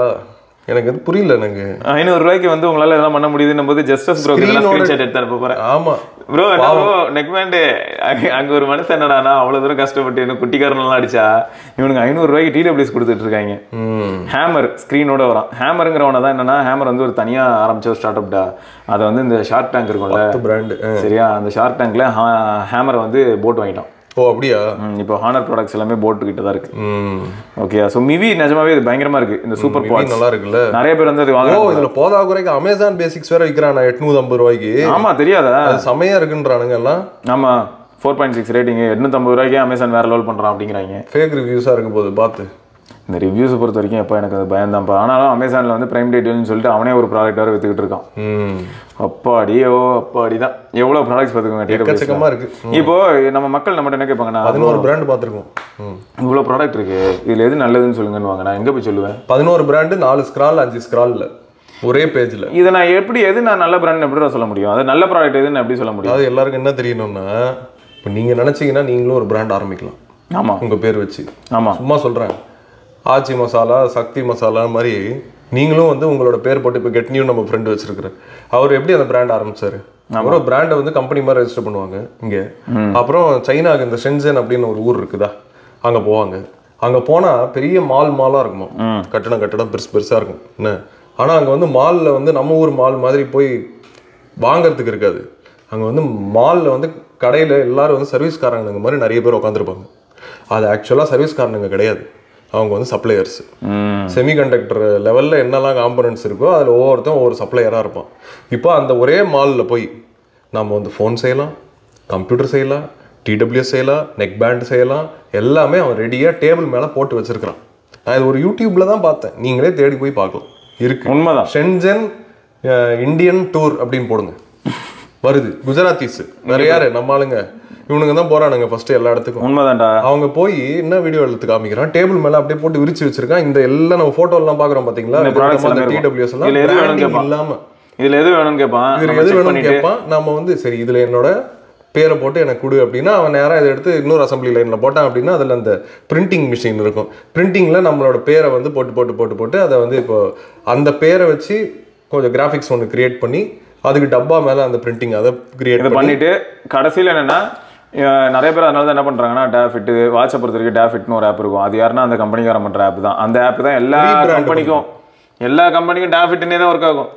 எனக்கு அது புரியல. எனக்கு
500 ரூபாய்க்கு வந்து உங்களால எல்லாம் பண்ண முடியுதுன்னும் போது ஜஸ்டஸ் ப்ரோ ஸ்கிரீன்ஷாட் எடுத்து அனுப்ப போறேன்.
ஆமா
ப்ரோ, நெக் பேண்ட் அங்க ஒரு மனுஷன் என்னடானா அவ்வளவு தூரம் கஷ்டப்பட்டு என்ன குட்டிக்காரனெல்லாம் அடிச்சா இவனுக்கு 500 ரூபாய்க்கு TWS கொடுத்துட்டு இருக்காங்க. ஹேமர் ஸ்கிரீனோட வரான். ஹேமருங்கிறவன தான் என்னன்னா, ஹேமர் வந்து ஒரு தனியா ஆரம்பிச்ச ஒரு ஸ்டார்ட் அப்டா. அதை வந்து இந்த ஷார்க் டேங்க் இருக்கும்ல பிராண்ட், சரியா, அந்த ஷார்க் டேங்க்ல ஹேமரை வந்து போட் வாங்கிட்டான்.
ஓ அப்படியா?
இப்போ ஹானர் ப்ராடக்ட்ஸ் எல்லாமே போட் கிட்ட தான் இருக்கு. ஓகே, சோ மிவி நிஜமாவே இது பயங்கரமா இருக்கு. இந்த சூப்பர் குவாட்ஸ் நல்லா இருக்குல்ல, நிறைய பேர் வந்து அது வாங்குறாங்க. இதுல
போதா குறைக்கு அமேசான் பேசிக்ஸ் வேற விக்கிறானா 850 ரூபாய்க்கு.
ஆமா, தெரியாதா?
அது செமையா இருக்குன்றானுங்க எல்லாம்.
ஆமா, 4.6 ரேட்டிங் 850 ரூபாய்க்கு அமேசான் வேற லெவல் பண்றான் அப்படிங்கறாங்க.
ஃபேக் ரிவ்யூஸா இருக்கு போது பாத்து.
இந்த ரிவ்யூஸ் பொறுத்த வரைக்கும் எப்போ எனக்கு அது பயம்தான்ப்பா. ஆனாலும் அமேசானில் வந்து பிரைம் டே டீல்னு சொல்லிட்டு அவனே ஒரு ப்ராடக்ட் வேறு வித்துக்கிட்டு இருக்கான். அப்பாடி தான் எவ்வளோ ப்ராடக்ட்ஸ் பார்த்துக்கோங்க.
இருக்கு.
இப்போ நம்ம மக்கள் நம்மகிட்ட என்ன கேட்பாங்க,
11 பிராண்ட் பார்த்துருக்கோம்,
இவ்வளோ ப்ராடக்ட் இருக்கு, இதில் எது நல்லதுன்னு சொல்லுங்கன்னு வாங்க. நான் எங்கே போய் சொல்லுவேன்?
11 பிராண்டு, 4 ஸ்க்ரால் 5 ஸ்க்ரால்ல ஒரே பேஜில்.
இதை நான் எது நான் நல்ல பிராண்ட் எப்படி சொல்ல முடியும்? அது நல்ல ப்ராடக்ட் எதுன்னு எப்படி சொல்ல முடியும்?
அது எல்லாருக்கும் என்ன தெரியணும்னா, இப்போ நீங்கள் நினச்சிங்கன்னா நீங்களும் ஒரு பிராண்ட் ஆரம்பிக்கலாம்.
ஆமாம்,
உங்கள் பேர் வச்சு.
ஆமாம்,
சும்மா சொல்கிறேன், ஆச்சி மசாலா, சக்தி மசாலா மாதிரி நீங்களும் வந்து உங்களோட பேர் போட்டு, இப்போ கெட் நியூ நம்ம ஃப்ரெண்டு வச்சிருக்கிறேன், அவர் எப்படி அந்த பிராண்ட் ஆரம்பிச்சாரு? அப்புறம் பிராண்டை வந்து கம்பெனி மாதிரி ரெஜிஸ்டர் பண்ணுவாங்க இங்கே. அப்புறம் சைனாக்கு இந்த ஷென்சன் அப்படின்னு ஒரு ஊர் இருக்குதா, அங்கே போவாங்க. அங்கே போனால் பெரிய மாலாக இருக்குமா, கட்டடம் பெருசாக இருக்கும் என்ன. ஆனால் அங்கே வந்து மாலில் வந்து நம்ம ஊர் மால் மாதிரி போய் வாங்கிறதுக்கு இருக்காது. அங்கே வந்து மாலில் வந்து கடையில் எல்லாரும் வந்து சர்வீஸ்காரங்க மாதிரி நிறைய பேர் உட்காந்துருப்பாங்க. அது ஆக்சுவலாக சர்வீஸ்காரனுங்க கிடையாது, அவங்க வந்து சப்ளையர்ஸ். செமிகண்டக்டர் லெவலில் என்னெல்லாம் காம்பனன்ட்ஸ் இருக்கோ அதில் ஒவ்வொருத்தரும் ஒவ்வொரு சப்ளையராக இருப்பான். இப்போ அந்த ஒரே மாலில் போய் நம்ம வந்து ஃபோன் செய்யலாம், கம்ப்யூட்டர் செய்யலாம், டிடபிள்யூஎஸ் செய்யலாம், நெக் பேண்ட் செய்யலாம், எல்லாமே அவன் ரெடியாக டேபிள் மேலே போட்டு வச்சிருக்கிறான். நான் இது ஒரு யூடியூப்பில் தான் பார்த்தேன், நீங்களே தேடி போய் பார்க்கலாம், இருக்கு.
உண்மைதான்.
ஷென்சன் இந்தியன் டூர் அப்படின்னு போடுங்க, வருது. குஜராத்திஸ் வேற யாரு, நம்ம ஆளுங்க இவனுங்க தான் போறானுங்க ஃபர்ஸ்ட் எல்லா இடத்துக்கும்.
உண்மைதான்டா.
அவங்க போய் என்ன வீடியோ எடுத்து காமிக்கிறான், டேபிள் மேல அப்படியே போட்டு விரிச்சு வச்சிருக்கான். இந்த எல்லாம் நம்ம போட்டோ எல்லாம் பாக்குறோம் பாத்தீங்களா, டிடபிள்யூஎஸ் எல்லாம் இல்லாம
இதுல எது வேணும்னு கேட்பான்,
இதுல எது வேணும்னு கேட்பான். நம்ம வந்து சரி இதுல என்னோட பேரை போட்டு எனக்கு கொடு அப்படின்னா அவன் நேராக இதை எடுத்து இன்னொரு அசம்பிளி லைனில் போட்டான் அப்படின்னா அதில் அந்த பிரிண்டிங் மிஷின் இருக்கும். பிரிண்டிங்கில் நம்மளோட பேரை வந்து போட்டு அதை வந்து இப்போ அந்த பேரை வச்சு கொஞ்சம் கிராஃபிக்ஸ் ஒன்று கிரியேட் பண்ணி அதுக்கு டப்பா மேலே அந்த பிரிண்டிங் அதை கிரியேட்
பண்ணிட்டு கடைசியில் என்னென்னா நிறைய பேர் அதனால தான் என்ன பண்ணுறாங்கன்னா டேஃபிட் வாட்சை பொறுத்த வரைக்கும் டேஃபிட்னு ஒரு ஆப் இருக்கும். அது யாருன்னா அந்த கம்பெனிக்காரன் பண்ணுற ஆப் தான். அந்த ஆப் தான் எல்லா கம்பெனிக்கும் டேஃபிட்னே தான் ஒர்க் ஆகும்.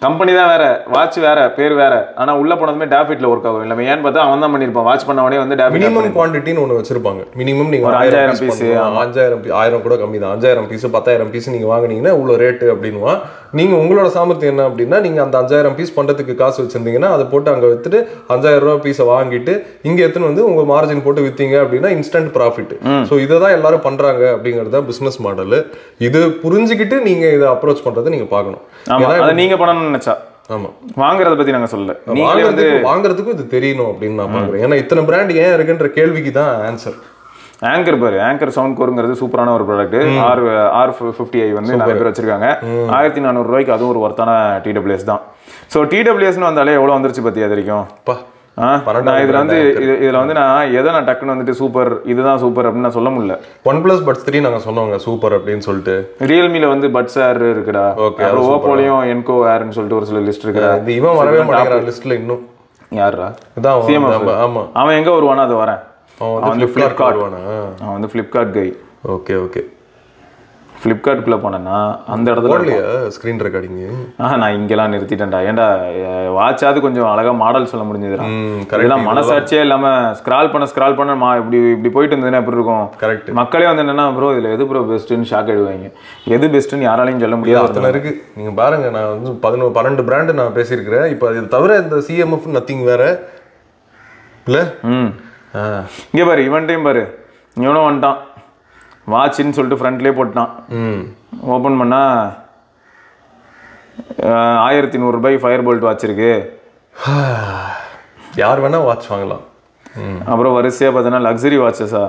கம்பெனி தான் வேற, வாட்ச் வேற, பேர் வேற. ஆனா உள்ள போனதுமே டேஃபிட்ல ஒர்க் ஆகும். இல்ல ஏன்னு பார்த்தா அவன் தான் பண்ணிருப்பான். வாட்ச் பண்ணவனே வந்து
மினிமம் குவான்டிட்டின்னு ஒன்று வச்சிருப்பாங்க. மினிமம் நீங்க 1000 பீஸ், 1000 கூட கம்மி தான், 5000 பீஸ் 10,000 பீஸ் நீங்க வாங்குனீங்கன்னா இவ்வளோ ரேட்டு அப்படின்னுவா. நீங்க உங்களோட சாமர்த்தியம் என்ன அப்படின்னா, நீங்க அந்த 5000 பீஸ் பண்றதுக்கு காசு வச்சிருந்தீங்கன்னா அதை போட்டு அங்க வித்துட்டு 5000 ரூபாய் பீஸை வாங்கிட்டு இங்க எடுத்துன்னு வந்து உங்க மார்ஜின் போட்டு வித்தீங்க அப்படின்னா இன்ஸ்டன்ட் ப்ராஃபிட். ஸோ இதை தான் எல்லாரும் பண்றாங்க அப்படிங்கிறது தான் பிசினஸ் மாடல். இது புரிஞ்சுக்கிட்டு நீங்க இதை அப்ரோச் பண்றதை நீங்க பார்க்கணும்.
நீங்க பண்ணணும் நினைச்சா. ஆமா, வாங்குறத பத்தி நாங்க சொல்ல,
வாங்குறதுக்கும் இது தெரியணும் அப்படின்னு நான் பாக்குறேன். ஏன்னா இத்தனை பிராண்ட் ஏன் இருக்குன்ற கேள்விக்கு தான் ஆன்சர்.
ஆங்கர் பாரு, ஆங்கர் சவுண்ட் கோருங்கிறது சூப்பரான ஒரு ப்ராடக்ட். R50i வந்து நிறைய பேர் வச்சிருக்காங்க. 1400 ரூபாய்க்கு அதுவும் ஒரு ஒர்த்தான டிடபிள்யூஎஸ் தான். ஸோ டிடபிள்யூஎஸ்னு வந்தாலே எவ்வளோ வந்துருச்சு பத்தியா தெரியும். இதுல வந்து நான் எதை நான் டக்குன்னு வந்துட்டு சூப்பர் இதுதான் சூப்பர் அப்படின்னு நான் சொல்ல முடியல.
OnePlus Buds 3 நாங்க சொன்னோங்க சூப்பர் அப்படின்னு சொல்லிட்டு.
ரியல்மில வந்து பட்ஸ் ஏர் இருக்குடா. அப்புறம் ஓப்போலயும் என்கோ ஏர்னு சொல்லிட்டு ஒரு சில லிஸ்ட் இருக்குடா.
இவன் வரவே மாட்டேங்கிறான் லிஸ்ட்ல இன்னும்.
யாரா
இதான்
CMF.
ஆமா,
அவன் எங்க வருவானா அது வரேன்.
அவன் வந்து ஃபிளிப்கார்ட் வருவானா.
அவன் வந்து ஃபிளிப்கார்ட் கை.
ஓகே
ஃப்ளிப்கார்ட்டுக்குள்ளே போனேன்னா அந்த இடத்துல
ஸ்க்ரீன் ரெக்கார்டிங்
நான் இங்கெல்லாம் நிறுத்திட்டேன்டா. ஏன்டா வாட்சாவது கொஞ்சம் அழகாக மாடல் சொல்ல முடிஞ்சதுடா. இதெல்லாம் மனசாட்சியே இல்லாமல் ஸ்க்ரால் பண்ண இப்படி போயிட்டு இருந்ததுன்னா எப்படி இருக்கும்.
கரெக்ட்.
மக்களே வந்து என்னன்னா ப்ரோ இதில் எது ப்ரோ பெஸ்ட்டுன்னு ஷாக் ஆகிடுவாங்க. எது பெஸ்ட்டுன்னு யாராலையும் சொல்ல முடியாது.
அத்தனை இருக்கு. நீங்கள் பாருங்க, நான் வந்து 12 பிராண்டு நான் பேசியிருக்கிறேன். இப்போ இது தவிர இந்த CMF நத்திங் வேற இல்லை.
இங்கே பாரு, இவன்ட்டையும் பாரு, இவனும் வந்துட்டான் வாட்சின்னு சொல்லிட்டு ஃப்ரண்ட்லேயே போட்டான். ஓப்பன் பண்ணால் 1100 ரூபாய் ஃபயர் போல்ட் வாட்ச் இருக்கு.
யார் வேணா வாட்ச் வாங்கலாம்.
அப்புறம் வரிசையாக பார்த்தீங்கன்னா லக்ஸரி வாட்சஸா.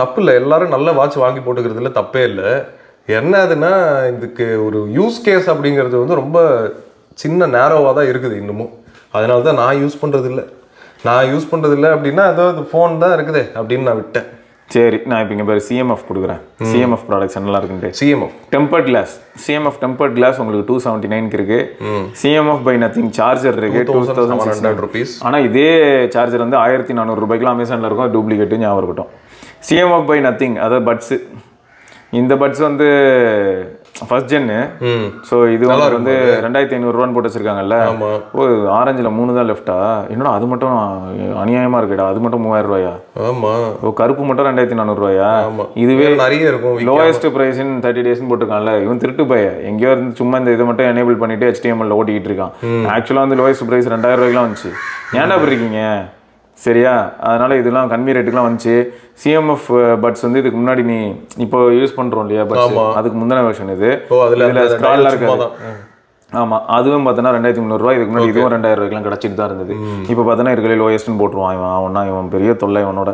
தப்பு இல்லை, எல்லாரும் நல்ல வாட்ச் வாங்கி போட்டுக்கிறதுல தப்பே இல்லை. என்ன அதுன்னா இதுக்கு ஒரு யூஸ் கேஸ் அப்படிங்கிறது வந்து ரொம்ப சின்ன நேரோவாக தான் இருக்குது இன்னமும். அதனால தான் நான் யூஸ் பண்ணுறதில்ல. அப்படின்னா ஏதாவது ஃபோன் தான் இருக்குதே அப்படின்னு நான் விட்டேன்.
சரி, நான் இப்போ இங்கே பேர் CMF கொடுக்குறேன். CMF ப்ராடக்ட்ஸ் என்னெல்லாம் இருக்குன்ட்டு.
CMF
tempered class. CMF tempered class உங்களுக்கு 279 இருக்கு. CMF பை நத்திங் சார்ஜர் இருக்கு 2700
rupees.
ஆனால் இதே சார்ஜர் வந்து 1400 ரூபாய்க்குலாம் அமேசானில் இருக்கும். டூப்ளிகேட்டு ஞாபகம் இருக்கட்டும். CMF பை நத்திங், அதாவது பட்ஸு. இந்த பட்ஸ் வந்து ஃபர்ஸ்ட் ஜென்னு. ஸோ இது வந்து 2500 ரூபான்னு போட்டு வச்சிருக்காங்கல்ல. ஓ, ஆரஞ்சில் 3 தான் லெஃப்டா. என்னடா அது மட்டும் அநியாயமா இருக்குடா. அது மட்டும் 3000 ரூபாயா?
ஆமா.
ஓ, கருப்பு மட்டும் 2400 ரூபாயா? இதுவே
நிறைய இருக்கும்.
லோயஸ்ட் பிரைஸ் இன் 30 days போட்டிருக்கான்ல. இவன் திருட்டு பைய எங்கேயோ இருந்து சும்மா இந்த இதை மட்டும் எனேபிள் பண்ணிட்டு HTML ஓட்டிக்கிட்டு இருக்கான். ஆக்சுவலாக வந்து லோயஸ்ட் பிரைஸ் 2000 ரூபாய்க்குலாம் வந்துச்சு. ஏன்டா அப்படி இருக்கீங்க? சரியா? அதனால இதெல்லாம் கம்மி ரேட்டுக்குலாம் வந்துச்சு. சிஎம்எஃப் பட்ஸ் வந்து இதுக்கு முன்னாடி நீ இப்போ யூஸ் பண்ணுறோம் இல்லையா பட்ஸ், அதுக்கு முந்தின வெர்ஷன் இது. இதில் ஸ்க்ரால்லாம் இருக்காது. ஆமாம், அதுவும் பார்த்தோன்னா 2300 இதுக்கு முன்னாடி இதுவும் 2000 ரூபாய்க்குலாம் கிடச்சிட்டு தான் இருந்தது. இப்போ பார்த்தோன்னா இருக்கிற லோயஸ்ட்னு போட்டுருவான் இவன் பெரிய தொல்லை இவனோட.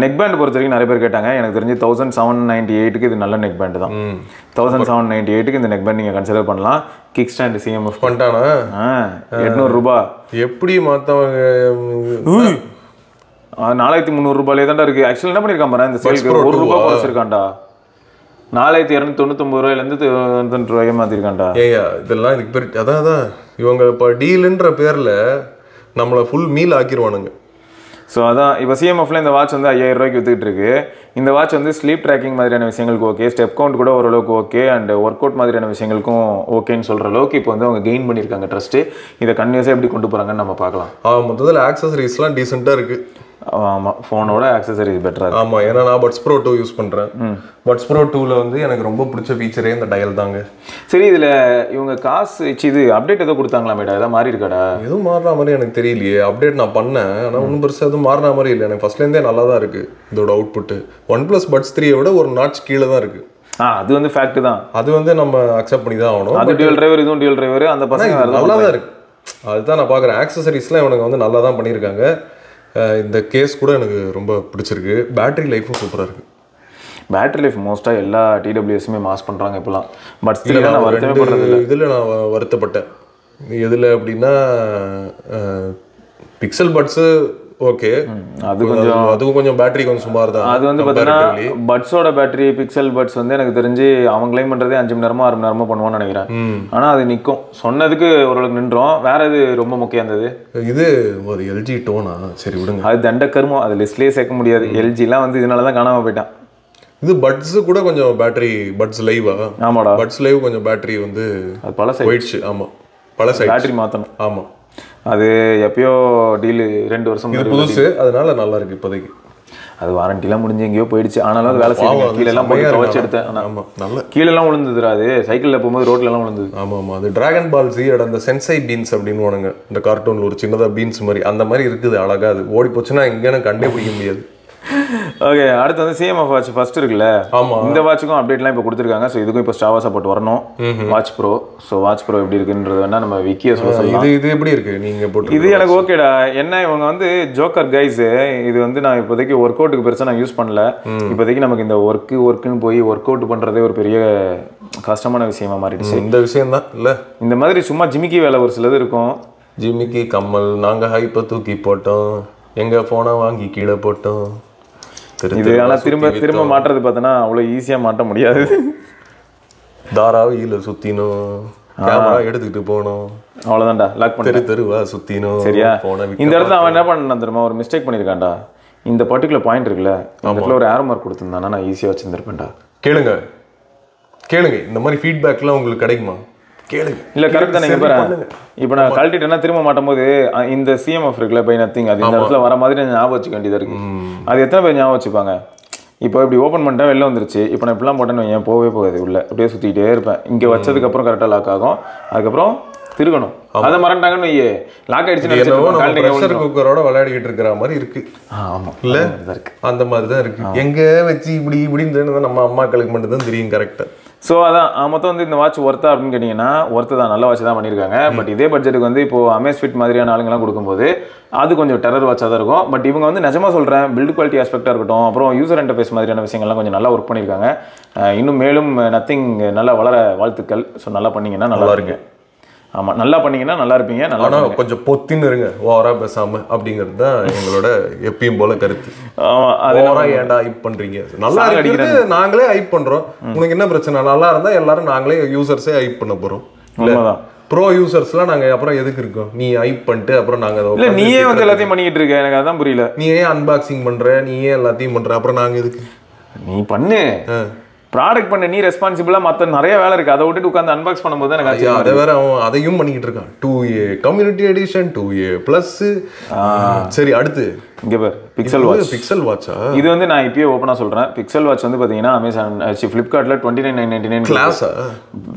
நெக் பேண்ட் பொறுத்த வரைக்கும் நிறைய பேர் கேட்டாங்க. எனக்கு தெரிஞ்சு 1798க்கு இது நல்ல நெக் பேண்ட் தான். 1798க்கு இந்த நெக் பேண்ட் நீங்கள் கன்சிடர் பண்ணலாம். கிக் ஸ்டாண்ட் சிஎம்எஃப்
பண்ணிட்டானா
800 ரூபா.
எப்படி மற்றவங்க
4300 ரூபாயிலே தான்டா இருக்கு. ஆக்சுவலி என்ன பண்ணியிருக்கான் பாரு, இந்த சேலுக்கு 1 ரூபா குறைச்சிருக்கான்டா. 4290 ரூபாயிலேருந்து 92 ரூபாய் மாற்றிருக்கான்டா.
ஏயா இதெல்லாம் இதுக்கு பேர் அதான் இவங்க இப்போ டீலுன்ற பேரில் நம்மளை ஃபுல் மீல் ஆக்கிடுவானுங்க.
ஸோ அதான் இப்போ சிஎம்எஃப்ல இந்த வாட்ச் வந்து 5000 ரூபாய்க்கு வித்துக்கிட்டு இருக்கு. இந்த வாட்ச் வந்து ஸ்லீப் ட்ராக்கிங் மாதிரியான விஷயங்களுக்கு ஓகே, ஸ்டெப் கவுண்ட் கூட ஓரளவுக்கு ஓகே, அண்ட் ஒர்க் அவுட் மாதிரியான விஷயங்களுக்கும் ஓகேன்னு சொல்கிற அளவுக்கு இப்போ வந்து அவங்க கெயின் பண்ணியிருக்காங்க ட்ரஸ்ட்டு. இதை கன்யூஸாக எப்படி கொண்டு போகிறாங்கன்னு நம்ம பார்க்கலாம்.
மொத்தத்தில் ஆக்சசரிஸ்லாம் டீசெண்டாக இருக்குது.
ஆமாம், ஃபோனோட ஆக்சசரிஸ் பெட்டராக.
ஆமாம், ஏன்னா நான் பட்ஸ் ப்ரோ 2 யூஸ் பண்ணுறேன். பட்ஸ் ப்ரோ 2ல் வந்து எனக்கு ரொம்ப பிடிச்ச ஃபீச்சரே இந்த டயல் தாங்க.
சரி, இதில் இவங்க காசு இது அப்டேட் எதோ கொடுத்தாங்களா மேடா? எதாவது மாறி இருக்காடா?
எதுவும் மாறின மாதிரி எனக்கு தெரியலையே. அப்டேட் நான் பண்ணேன், ஆனால் ஒன்றும் பெருசாக எதுவும் மாறின மாதிரி இல்லை. எனக்கு ஃபர்ஸ்ட்லேருந்தே நல்லா தான் இருக்குது இதோட அவுட்புட்டு. OnePlus Buds 3 விட ஒரு நாட்ச் கீழே தான் இருக்குது.
அது வந்து ஃபேக்ட் தான்.
அது வந்து நம்ம அக்செப்ட் பண்ணி தான் ஆகணும்.
அது டியூல் டிரைவர், இதுவும் டியூல் டிரைவர். அந்த பசங்க
நல்லா தான் இருக்குது. அதுதான் நான் பார்க்குறேன். ஆக்சசரிஸ்லாம் இவனுங்க வந்து நல்லா தான் பண்ணியிருக்காங்க. இந்த கேஸ் கூட எனக்கு ரொம்ப பிடிச்சிருக்கு. பேட்டரி லைஃப்பும் சூப்பராக இருக்குது.
பேட்டரி லைஃப் மோஸ்ட்டாக எல்லா டிடபிள்யூஎஸுமே மாஸ் பண்ணுறாங்க இப்போலாம். பட் ஸ்டில் நான் வருத்தப்பட்டதில்லை.
இதில் நான் வருத்தப்பட்டேன். எதில் அப்படின்னா பிக்சல் பட்ஸு ஓகே, அதுவும் கொஞ்சம் பேட்டரி கொஞ்சம் சுமார் தான்.
அது வந்து பார்த்தீங்கன்னா பட்ஸோட பேட்டரி பிக்சல் பட்ஸ் வந்து எனக்கு தெரிஞ்சு அவங்க கிளைம் பண்ணுறதே 5 மணி நேரமோ 6 மணி நேரமோ பண்ணுவான்னு நினைக்கிறேன். ஆனால் அது நிற்கும், சொன்னதுக்கு ஓரளவுக்கு நின்றோம். வேற இது ரொம்ப முக்கியம் இருந்தது.
இது ஒரு எல்ஜி டோனா, சரி விடுங்க,
அது தண்ட கருமம், அது லிஸ்ட்லேயே சேர்க்க முடியாது. எல்ஜிலாம் வந்து இதனால தான் காணாமல் போயிட்டான்.
இது பட்ஸ் கூட கொஞ்சம் பேட்டரி, பட்ஸ் லைவா?
ஆமாடா,
பட்ஸ் லைவ் கொஞ்சம் பேட்டரி வந்து
அது பழசு
போயிடுச்சு. ஆமாம், பழசு
பேட்டரி மாற்றணும்.
ஆமாம்,
அது எப்பயோ டீல் 2 வருஷம்
புதுசு, அதனால நல்லா இருக்கு இப்போதைக்கு.
அது வாரண்டிலாம் முடிஞ்சு எங்கேயோ போயிடுச்சு. ஆனாலும் அது வேலை செய்யுங்க. கீழெல்லாம் போய் துவைச்சு எடுத்தேன்.
ஆமாம், நல்ல
கீழெல்லாம் விழுந்துதுரா. அது சைக்கிளில் போகும்போது ரோட்லலாம் விழுந்தது.
ஆமாம் ஆமாம், அது டிராகன் பால் ஜியோட அந்த சென்சை பீன்ஸ் அப்படின்னு வானுங்க, இந்த கார்ட்டூனில் ஒரு சின்னதாக பீன்ஸ் மாதிரி அந்த மாதிரி இருக்குது. அழகாக அது ஓடி போச்சுன்னா எங்கேன்னு கண்டே பிடிக்க முடியாது.
ஓகே, அடுத்து வந்து சிஎம்எஃப் வாட்ச் ஃபர்ஸ்ட் இருக்குல்ல, இந்த வாட்சுக்கும் அப்டேட்லாம் இப்போ கொடுத்துருக்காங்க. ஸோ இதுக்கும் இப்போ ஸ்டாவா சப்போர்ட் வரணும். Watch bro. So watch bro எப்படி இருக்குன்றது வேணா நம்ம விக்கிய சொல்லலாம்.
இது எப்படி இருக்கு நீங்க போட்டு?
இது எனக்கு ஓகேடா. என்ன இவங்க வந்து ஜோக்கர் கைஸ், இது வந்து நான் இப்போதைக்கு ஒர்க் அவுட்டுக்கு பெருசாக நான் யூஸ் பண்ணல. இப்போதைக்கு நமக்கு இந்த ஒர்க்குன்னு போய் ஒர்க் அவுட் பண்ணுறதே ஒரு பெரிய கஷ்டமான விஷயமா மாறிடுச்சு.
இந்த விஷயம் தான் இல்லை,
இந்த மாதிரி சும்மா ஜிமிக்கி வேலை ஒரு சிலது இருக்கும்.
ஜிமிக்கி கம்மல் நாங்கள் ஹைப்பை தூக்கி போட்டோம், எங்க போனை வாங்கி கீழே போட்டோம்.
இது ஆனால் திரும்ப மாட்டுறது பார்த்தோன்னா அவ்வளோ ஈஸியாக மாட்ட முடியாது.
தாராவியில் சுற்றினோம், கேமரா எடுத்துக்கிட்டு போனோம்,
அவ்வளோதான்டா. லாக் பண்ணி
தெருவா சுற்றினோம்.
சரியா? இந்த இடத்துல அவன் என்ன பண்ணான் தெரியுமா? ஒரு மிஸ்டேக் பண்ணியிருக்கான்டா. இந்த பர்டிகுலர் பாயிண்ட் இருக்குல்ல, இந்த இடத்துல ஒரு ஏரோ மார்க் கொடுத்துருந்தானா நான் ஈஸியாக வச்சுருந்துருப்பேன்டா.
கேளுங்க, இந்த மாதிரி ஃபீட்பேக்லாம் உங்களுக்கு கிடைக்குமா? கேளுங்க.
இல்லை கரெக்ட் தான். நீங்கள் பாரு, இப்போ நான் கழட்டிட்டேன்னா திரும்ப மாட்டும் போது இந்த சிஎம்எஃப் இருக்குல்ல, பை நத்திங், அது இந்த இடத்துல வர மாதிரி ஞாபகம் வச்சுக்க வேண்டியதாக இருக்கு. அது எத்தனை பேர் ஞாபகம் வச்சுப்பாங்க? இப்போ இப்படி ஓப்பன் பண்ணிட்டா வெளில வந்துருச்சு. இப்போ நான் இப்படிலாம் போட்டேன்னு ஏன் போகவே போகாது, உள்ள அப்படியே சுற்றிக்கிட்டே இருப்பேன். இங்கே வச்சதுக்கப்புறம் கரெக்டாக லாக் ஆகும். அதுக்கப்புறம் திருகணும். அதை மறந்துட்டாங்கன்னு வையே, லாக் ஆயிடுச்சுன்னு
குக்கரோட விளையாடிக்கிட்டு இருக்கிற மாதிரி இருக்கு.
ஆமாம்,
இல்லை அந்த மாதிரி தான் இருக்கு. எங்கே வச்சு இப்படி இப்படின்னு நம்ம அம்மாக்களுக்கு மட்டும் தான் தெரியும் கரெக்டாக.
ஸோ அதான் மொத்தம் வந்து இந்த வாட்ச் ஒர்த்தா அப்படின்னு கேட்டிங்கன்னா ஒர்த்து தான், நல்ல வாட்ச் தான் பண்ணியிருக்காங்க. பட் இதே பட்ஜெட்டுக்கு வந்து இப்போ அமேஸ்ஃபிட் மாதிரியான ஆளுங்கெல்லாம் கொடுக்கும்போது அது கொஞ்சம் டெரர் வாட்சாக தான் இருக்கும். பட் இவங்க வந்து நிஜமாக சொல்கிறேன், பில்டு குவாலிட்டி ஆஸ்பெக்டாக இருக்கட்டும், அப்புறம் யூசர் இன்டர்ஃபேஸ் மாதிரியான விஷயங்கள்லாம் கொஞ்சம் நல்லா ஒர்க் பண்ணியிருக்காங்க. இன்னும் மேலும் நத்திங் நல்லா வளர வாழ்த்துக்கள். ஸோ நல்லா பண்ணிங்கன்னா நல்லா இருக்கு. ஆமாம், நல்லா பண்ணீங்கன்னா நல்லா இருப்பீங்க. நல்லா
கொஞ்சம் பொத்தின்னு இருங்க, ஓவரா பேசாம அப்படிங்கிறது தான் எங்களோட எப்பயும் போல கருத்து. ஓவரா ஏன்டா ஹைப் பண்றீங்க? நல்லா இருக்கிறது நாங்களே ஹைப் பண்றோம். உனக்கு என்ன பிரச்சனை? நல்லா இருந்தா எல்லாரும் நாங்களே யூசர்ஸே ஹைப் பண்ண போறோம். ப்ரோ யூசர்ஸ்லாம் நாங்க அப்புறம் எதுக்கு இருக்கோம்? நீ ஹைப் பண்ணிட்டு அப்புறம் நாங்க
நீயே வந்து எல்லாத்தையும் பண்ணிக்கிட்டு இருக்க, எனக்கு அதான் புரியல.
நீ ஏன் அன்பாக்சிங் பண்ற, நீ ஏன் எல்லாத்தையும் பண்ற, அப்புறம் நாங்க எதுக்கு?
நீ பண்ணு, ப்ராடக்ட் பண்ண நீ ரெஸ்பான்சிபிளா. மற்ற நிறைய வேலை இருக்கு, அதை விட்டுட்டு உட்காந்து அன்பாக்ஸ் பண்ணும்போது எனக்கு
அதை வேற அவன் அதையும் பண்ணிக்கிட்டு இருக்கான். 2A community edition, 2A plus. சரி, அடுத்து
இங்க பாரு, பிக்சல் வாட்ச்.
பிக்சல் வாட்சா?
இது வந்து நான் இப்பயே ஓப்பனா சொல்றேன், பிக்சல் வாட்ச் வந்து பாத்தீங்கன்னா அமேசான் ஃபிளிப்கார்ட்ல 29,999
கிளாஸா?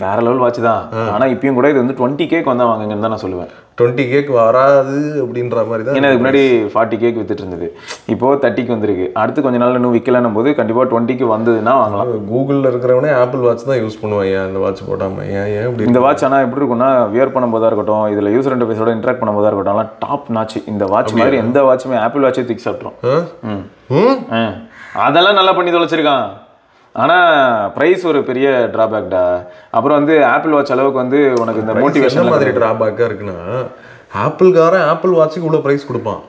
வேற லெவல் வாட்ச் தான். ஆனா இப்பயும் கூட இது வந்து 20K வந்தா வாங்குங்கன்னு தான் நான் சொல்லுவேன்.
20K வராது அப்படின்ற மாதிரி தான்.
ஏன்னா அதுக்கு முன்னாடி 40K வித்துட்டு இருந்தது, இப்போ 30க்கு வந்திருக்கு. அடுத்து கொஞ்ச நாள் இன்னும் விற்கலன்னும் போது கண்டிப்பாக 20க்கு வந்ததுன்னா வாங்கலாம்.
கூகுளில் இருக்கிறவனே ஆப்பிள் வாட்ச் தான் யூஸ் பண்ணுவாங்க, அந்த வாட்ச் போடாமல். ஏன் இப்படி
இந்த வாட்ச் ஆனால் எப்படி இருக்கும்னா, வியர் பண்ணும்போதாக இருக்கட்டும், இதில் யூசர் இன்டர்ஃபேஸோட இன்ட்ராக்ட் பண்ணும்போதாக இருக்கட்டும், எல்லாம் டாப் நாச். இந்த வாட்ச் மாதிரி எந்த வாட்சுமே ஆப்பிள் வாட்சே தூக்கி சாப்பிட்றோம். அதெல்லாம் நல்லா பண்ணி தொலைச்சிருக்கான். ஆனால் ப்ரைஸ் ஒரு பெரிய ட்ராபேக்டா. அப்புறம் வந்து ஆப்பிள் வாட்ச் அளவுக்கு வந்து உனக்கு இந்த மோட்டிவேஷன்
மாதிரி ட்ராபேக்காக இருக்குன்னா, ஆப்பிள்காரன் ஆப்பிள் வாட்சுக்கு இவ்வளோ ப்ரைஸ் கொடுப்பான்,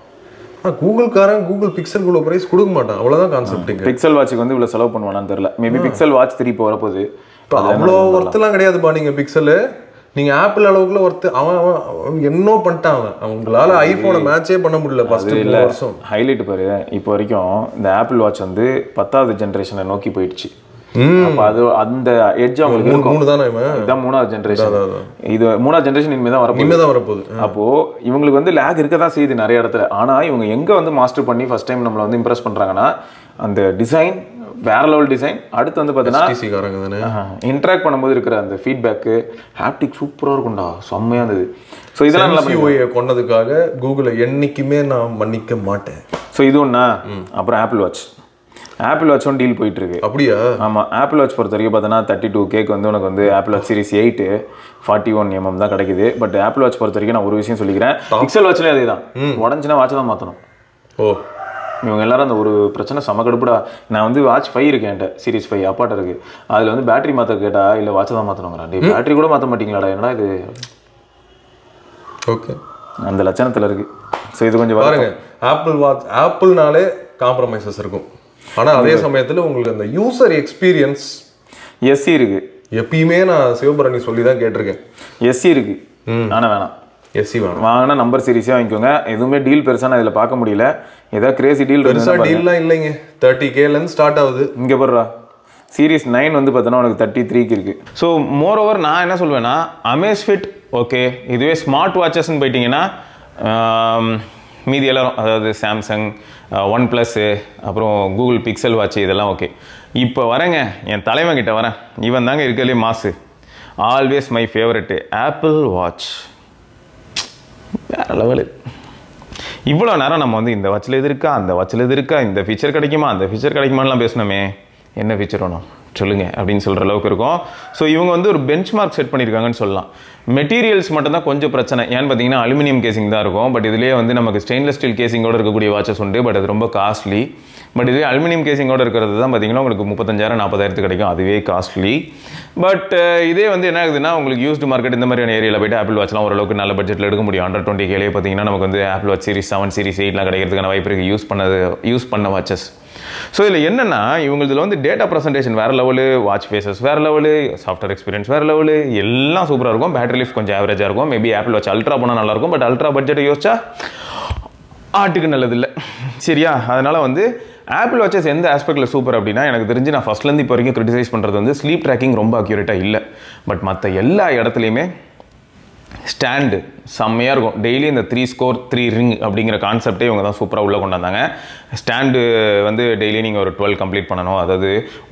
கூகுள்காரன் கூகுள் பிக்சலுக்கு இவ்வளோ ப்ரைஸ் கொடுக்க மாட்டான். அவ்வளோதான் கான்செப்ட்.
பிக்சல் வாட்சுக்கு வந்து இவ்வளோ செலவு பண்ணுவானான்னு தெரியல. மேபி பிக்சல் வாட்ச் 3 இப்போ வரப்போகுது.
இப்போ அவ்வளோ ஒர்த்தெல்லாம் கிடையாதுப்பா. நீங்கள் பிக்சலு நீங்கள் ஆப்பிள் அளவுக்குள்ள ஒருத்து அவன் என்ன பண்ணிட்டான். அவங்களால ஐஃபோனை மேட்சே பண்ண முடியல ஃபர்ஸ்ட் வருஷம்.
ஹைலைட் பாரு, இப்போ வரைக்கும் இந்த ஆப்பிள் வாட்ச் வந்து 10வது ஜென்ரேஷனை நோக்கி போயிடுச்சு. அப்போ அது அந்த எட்ஜ் அவங்களுக்கு இருக்கும்.
3 தானே,
இதான் 3வது ஜென்ரேஷன். இது 3வது ஜென்ரேஷன் இனிமேல் தான் வரப்போகுது. அப்போ இவங்களுக்கு வந்து லேக் இருக்க தான் செய்யுது நிறைய இடத்துல. ஆனால் இவங்க எங்கே வந்து மாஸ்டர் பண்ணி ஃபர்ஸ்ட் டைம் நம்மளை வந்து இம்ப்ரெஸ் பண்ணுறாங்கன்னா, அந்த டிசைன் வேற லெவல் டிசைன். அடுத்து வந்து பார்த்தீங்கன்னா இன்ட்ராக்ட் பண்ணும்போது இருக்கிற அந்த ஃபீட்பேக்கு, ஹாப்டிக் சூப்பராக இருக்கும்டா, செம்மையாக இருந்தது. ஸோ இதெல்லாம் நல்லா
கொண்டதுக்காக கூகுளை என்னைக்குமே நான் மன்னிக்க மாட்டேன்.
ஸோ இது ஒன்றா. அப்புறம் ஆப்பிள் வாட்சும் டீல் போயிட்டு இருக்கு.
அப்படியா?
ஆமாம். ஆப்பிள் வாட்ச் பொறுத்த வரைக்கும் பார்த்தோன்னா 32Kக்கு வந்து உனக்கு வந்து ஆப்பிள் வாட்ச் சீரிஸ் 8 41mm தான் கிடைக்குது. பட் ஆப்பிள் வாட்ச் பொறுத்த வரைக்கும் நான் ஒரு விஷயம் சொல்லிக்கிறேன், பிக்சல் வாட்ச்லேயே அதே தான். உடஞ்சினா வாட்ச் தான் மாற்றணும். இவங்க எல்லாரும் அந்த ஒரு பிரச்சனை செம கடுப்புடா. நான் வந்து வாட்ச் 5 இருக்கேன், என்கிட்ட சீரிஸ் 5 அப்பாட்ட இருக்கு. அதில் வந்து பேட்டரி மாற்ற கேட்டா இல்லை வாட்சை தான் மாற்றணுங்கிறான். பேட்டரி கூட மாற்ற மாட்டீங்களாடா, என்னடா இது?
ஓகே,
அந்த லட்சணத்தில் இருக்கு. ஸோ இது கொஞ்சம்
பாருங்க. ஆப்பிள் வாட்ச் ஆப்பிள்னாலே காம்ப்ரமைசஸ் இருக்கும். ஆனால் அதே சமயத்தில் உங்களுக்கு அந்த யூசர் எக்ஸ்பீரியன்ஸ்
எஸ்சி இருக்கு.
எப்பயுமே நான் சிவபரணி சொல்லி தான் கேட்டிருக்கேன்,
எஸ்சி இருக்கு. ஆனால் வேணாம்,
எஸ்சி வேணும்.
வாங்கினா நம்பர் சீரிஸே வாங்கிக்கோங்க. எதுவுமே டீல் பெருசாக நான் இதில் பார்க்க முடியல. ஏதாவது கிரேசி டீல்
டீல்லாம் இல்லைங்க. 30Kலேருந்து ஸ்டார்ட் ஆகுது.
இங்கே போடுறா சீரிஸ் 9 வந்து பார்த்தோன்னா உனக்கு 33க்கு இருக்குது. ஸோ மோர் ஓவர் நான் என்ன சொல்வேன்னா, அமேஸ்ஃபிட் ஓகே. இதுவே ஸ்மார்ட் வாட்சஸ்ன்னு போயிட்டீங்கன்னா மீதி எல்லாரும், அதாவது சாம்சங், OnePlus, அப்புறம் கூகுள் பிக்சல் வாட்ச், இதெல்லாம் ஓகே. இப்போ வரேங்க என் தலைவன் கிட்ட வரேன். இவன் தாங்க இருக்கலே மாசு. Always my favourite apple watch. வேறு லெவலு. இவ்வளோ நேரம் நம்ம வந்து இந்த வாட்சில் எது இருக்கா, அந்த வாட்சில் எது இருக்கா, இந்த ஃபீச்சர் கிடைக்குமா, அந்த ஃபீச்சர் கிடைக்குமான்லாம் பேசணுமே. என்ன ஃபீச்சர் வேணும் சொல்லுங்கள் அப்படின்னு சொல்கிற அளவுக்கு இருக்கும். ஸோ இவங்க வந்து ஒரு பெஞ்ச் மார்க் செட் பண்ணியிருக்காங்கன்னு சொல்லலாம். மெட்டீரியல்ஸ் மட்டும்தான் கொஞ்சம் பிரச்சனை. ஏன்னு பார்த்தீங்கன்னா அலுமினியம் கேசிங் தான் இருக்கும். பட் இதுலேயே வந்து நமக்கு ஸ்டெயின்லெஸ் ஸ்டீல் கேசிங்கோடு இருக்கக்கூடிய வாட்சஸ் உண்டு. பட் அது ரொம்ப காஸ்ட்லி. பட் இதுவே அலுமினியம் கேசிங்கோடு இருக்கிறது தான் பார்த்தீங்கன்னா உங்களுக்கு 35,000-40,000 கிடைக்கும். அதுவே காஸ்ட்லி. பட் இதே வந்து என்ன ஆகுதுன்னா, உங்களுக்கு யூஸ்டு மார்க்கெட் இந்த மாதிரியான ஏரியாவில் போய்ட்டு ஆப்பிள் வாட்ச்லாம் ஓரளவுக்கு நல்ல பட்ஜெட்டில் எடுக்க முடியும். 120Kலேயே பார்த்தீங்கன்னா நமக்கு வந்து ஆப்பிள் வாட்ச் சீரிஸ் 7 சீரிஸ் 8 கிடைக்கிறதுக்கான வாய்ப்பு இருக்குது, யூஸ் பண்ண வாட்சஸ். ஸோ இதில் என்னென்னா, இவங்களுக்கு வந்து டேட்டா ப்ரெசன்டேஷன் வேறு லெவலு, வாட்ச் ஃபேஸஸ் வேறு லெவலு, சாஃப்ட்வேர் எக்ஸ்பீரியன்ஸ் வேறு லெவலு, எல்லாம் சூப்பராக இருக்கும். பேட்டரி லைஃப் கொஞ்சம் ஆவரேஜாக இருக்கும். மேபி ஆப்பிள் வாட்ச் அல்ட்ரா போனால் நல்லாயிருக்கும். பட் அல்ட்ரா பட்ஜெட்டை யோசிச்சா ஆட்டுக்கு நல்லதில்லை, சரியா? அதனால் வந்து ஆப்பிள் வாட்சஸ் எந்த ஆஸ்பெக்டில் சூப்பர் அப்படின்னா, எனக்கு தெரிஞ்சு நான் ஃபஸ்ட்லேருந்து இப்போ வரைக்கும் கிரிட்டிசைஸ் பண்ணுறது வந்து ஸ்லீப் ட்ராக்கிங் ரொம்ப அக்யூரேட்டாக இல்லை. பட் மற்ற எல்லா இடத்துலையுமே ஸ்டாண்டு செம்மையாக இருக்கும். டெய்லி இந்த 3 ஸ்கோர் 3 ரிங் அப்படிங்கிற கான்செப்டே இவங்க தான் சூப்பராக உள்ளே கொண்டு வந்தாங்க. ஸ்டாண்டு வந்து டெய்லி நீங்கள் ஒரு 12 கம்ப்ளீட் பண்ணணும். அதாவது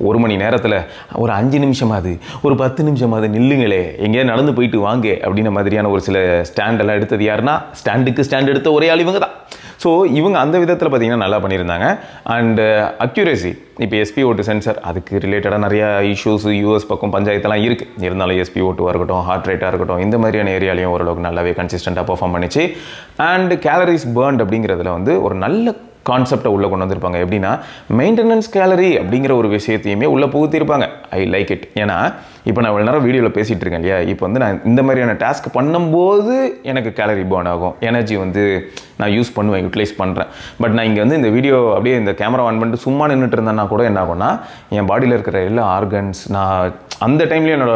1 மணி நேரத்தில் ஒரு 5 நிமிஷமாவது, ஒரு 10 நிமிஷமாவது நில்லுங்களே, எங்கேயாவது நடந்து போயிட்டு வாங்க அப்படின்ற மாதிரியான ஒரு சில ஸ்டாண்டெல்லாம் எடுத்தது யாருன்னா, ஸ்டாண்டுக்கு ஸ்டாண்ட் எடுத்த ஒரே ஆள் இவங்க தான். ஸோ இவங்க அந்த விதத்தில் பார்த்தீங்கன்னா நல்லா பண்ணியிருந்தாங்க. அண்டு அக்யூரேசி, இப்போ SpO2 சென்சர், அதுக்கு ரிலேட்டடாக நிறையா இஷ்யூஸ் US பக்கம் பஞ்சாயத்தெல்லாம் இருக்குது. இருந்தாலும் SpO2 இருக்கட்டும், ஹார்ட் ரேட்டாக இருக்கட்டும், இந்த மாதிரியான ஏரியாலையும் ஓரளவுக்கு நல்லாவே கன்சிஸ்டண்ட்டாக பர்ஃபார்ம் பண்ணிச்சு. அண்ட் கேலரிஸ் பர்ன்ட் அப்படிங்கிறதுல வந்து ஒரு நல்ல கான்செப்டை உள்ளே கொண்டு வந்திருப்பாங்க. எப்படின்னா, மெயின்டெனன்ஸ் கேலரி அப்படிங்கிற ஒரு விஷயத்தையுமே உள்ளே புகுத்திருப்பாங்க. I like it. ஏன்னா இப்போ நான் இவ்வளோ நேரம் வீடியோவில் பேசிகிட்டு இருக்கேன் இல்லையா, இப்போ வந்து நான் இந்த மாதிரியான டாஸ்க் பண்ணும்போது எனக்கு கேலரி பர்ன் ஆகும், எனர்ஜி வந்து நான் யூஸ் பண்ணுவேன், யூட்டிலைஸ் பண்ணுறேன். பட் நான் இங்கே வந்து இந்த வீடியோ அப்படியே இந்த கேமரா ஆன் பண்ணிட்டு சும்மா நின்றுட்டு இருந்தேன்னா கூட என்ன ஆகும்னா, என் பாடியில் இருக்கிற எல்லா ஆர்கன்ஸ் நான் அந்த டைம்லேயே என்னோட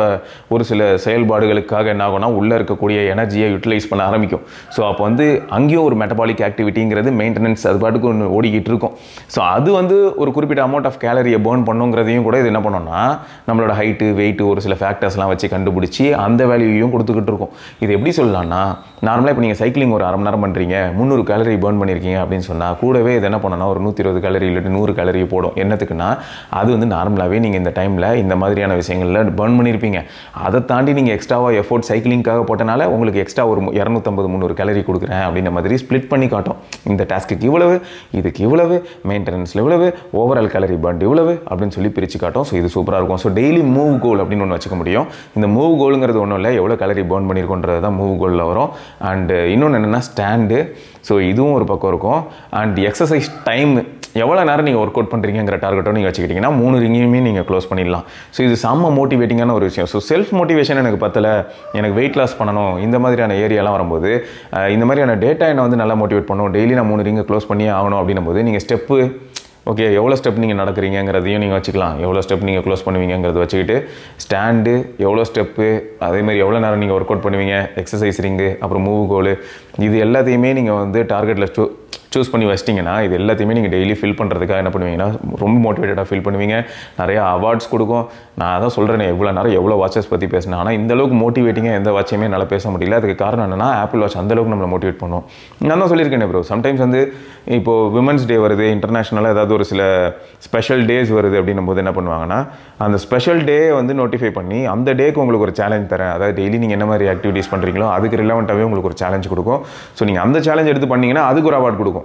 ஒரு சில செயல்பாடுகளுக்காக என்ன ஆகும்னா, உள்ளே இருக்கக்கூடிய எனர்ஜியை யூட்டிலைஸ் பண்ண ஆரம்பிக்கும். ஸோ அப்போ வந்து அங்கேயும் ஒரு மெட்டபாலிக் ஆக்டிவிட்டிங்கிறது மெயின்டெனன்ஸ் அது பாட்டுக்கு ஒன்று ஓடிக்கிட்டு இருக்கும். ஸோ அது வந்து ஒரு குறிப்பிட்ட அமௌண்ட் ஆஃப் கேலரியை பேர்ன் பண்ணுங்கிறதையும் கூட இது என்ன பண்ணோம்னா நம்மளோட ஹைட்டு வெயிட்டு ஒரு சில ஃபேக்டர்ஸ்லாம் வச்சு கண்டுபிடிச்சி அந்த வேல்யூயும் கொடுத்துக்கிட்டு இருக்கும். இது எப்படி சொல்லலாம்னா நார்மலாக இப்போ நீங்கள் சைக்கிளிங் ஒரு அரை மணி நேரம் பண்ணுறீங்க 300 கேலரி பேர்ன் பண்ணியிருக்கீங்க அப்படின்னு சொன்னால் கூடவே இது என்ன பண்ணோன்னா ஒரு 120 கேலரி இல்லாட்டி 100 கேலரி போடும். என்னத்துக்குன்னா அது வந்து நார்மலாகவே நீங்கள் இந்த டைமில் இந்த மாதிரியான விஷயங்களில் பேர்ன் பண்ணியிருப்பீங்க. அதை தாண்டி நீங்கள் எக்ஸ்ட்ராவாக எஃபோர்ட் சைக்கிளிங்காக போட்டனால உங்களுக்கு எக்ஸ்ட்ரா ஒரு 250-300 கேலரி கொடுக்குறேன் அப்படின்ற மாதிரி ஸ்ப்ளிட் பண்ணி காட்டும். இந்த டாஸ்க்கு இவ்வளவு, இதுக்கு இவ்வளவு, மெயின்டெனன்ஸில் இவ்வளவு, ஓவரால் கேலரி பர்ன் இவ்வளவு அப்படின்னு சொல்லி பிரித்து காட்டும். ஸோ இது சூப்பராக இருக்கும். ஸோ டெய்லி மூவ் கோல் அப்படின்னு ஒன்று வச்சுக்க முடியும். இந்த மூவ் கோலுங்கிறது ஒன்றும் இல்லை, எவ்வளோ கேலரி பர்ன் பண்ணியிருக்கோன்றது தான் மூவ் கோலில் வரும். அண்டு இன்னொன்று என்னென்னா ஸ்டாண்டு. ஸோ இதுவும் ஒரு பக்கம் இருக்கும். அண்ட் எக்ஸசைஸ் டைம் எவ்வளோ நேரம் நீங்கள் ஒர்க் அவுட் பண்ணுறீங்கிற டார்கெட்டோ நீங்கள் வச்சுக்கிட்டிங்கன்னா 3 ரிங்கையுமே நீங்கள் க்ளோஸ் பண்ணிடலாம். ஸோ இது செம்ம மோட்டிவேட்டிங்கான ஒரு விஷயம். ஸோ செல்ஃப் மோட்டிவேஷன் எனக்கு பத்தலை, எனக்கு வெயிட் லாஸ் பண்ணணும், இந்த மாதிரியான ஏரியாலாம் வரும்போது இந்த மாதிரியான டேட்டா என்னை வந்து நல்லா மோட்டிவேட் பண்ணும். டெய்லி நான் 3 ரிங்கை க்ளோஸ் பண்ணியே ஆகணும் அப்படின்னும் போது நீங்கள் ஸ்டெப்பு ஓகே எவ்வளோ ஸ்டெப் நீங்கள் நடக்கிறீங்கிறதையும் நீங்கள் வச்சுக்கலாம். எவ்வளோ ஸ்டெப் நீங்கள் க்ளோஸ் பண்ணுவீங்கிறத வச்சுக்கிட்டு ஸ்டாண்டு எவ்வளோ ஸ்டெப்பு, அதேமாதிரி எவ்வளோ நேரம் நீங்கள் ஒர்க் அவுட் பண்ணுவீங்க, எக்ஸசைஸ் ரிங்கு, அப்புறம் மூவ் கோலு, இது எல்லாத்தையுமே நீங்கள் வந்து டார்கெட்டில் சூஸ் பண்ணி வச்சிட்டிங்கன்னா இது எல்லாத்தையுமே நீங்கள் டெய்லி ஃபில் பண்ணுறதுக்காக என்ன பண்ணுவீங்கன்னா ரொம்ப மோட்டிவேட்டடாக ஃபீல் பண்ணுவீங்க. நிறையா அவார்ட்ஸ் கொடுக்கும். நான் அதான் சொல்கிறேன், எவ்வளோ நேரம் எவ்வளோ வாட்சஸ் பற்றி பேசினேன், ஆனால் இந்தளவுக்கு மோட்டிவேட்டிங்காக எந்த வாட்சையுமே என்னால் பேச முடியல. அதுக்கு காரணம் என்னென்னா ஆப்பிள் வாட்ச் அந்தளவுக்கு நம்மளை மோட்டிவேட் பண்ணும். நான் தான் சொல்லியிருக்கேன் ப்ரோ, சம்டைம்ஸ் வந்து இப்போது விமன்ஸ் டே வருது, இன்டர்நேஷ்னலாக ஏதாவது ஒரு சில ஸ்பெஷல் டேஸ் வருது அப்படின்னும் போது என்ன பண்ணுவாங்கன்னா அந்த ஸ்பெஷல் டே வந்து நோட்டிஃபை பண்ணி அந்த டேக்கு உங்களுக்கு ஒரு சேலஞ்ச் தரேன். அதாவது டெய்லி நீங்கள் என்ன மாதிரி ஆக்டிவிட்டீஸ் பண்ணுறீங்களோ அதுக்கு ரிலவெண்ட்டாகவே உங்களுக்கு ஒரு சேலஞ்ச் கொடுக்கும். ஸோ நீங்கள் அந்த சேலஞ்ச் எடுத்து பண்ணிங்கன்னா அதுக்கு ஒரு அவார்ட் கொடுக்கும்.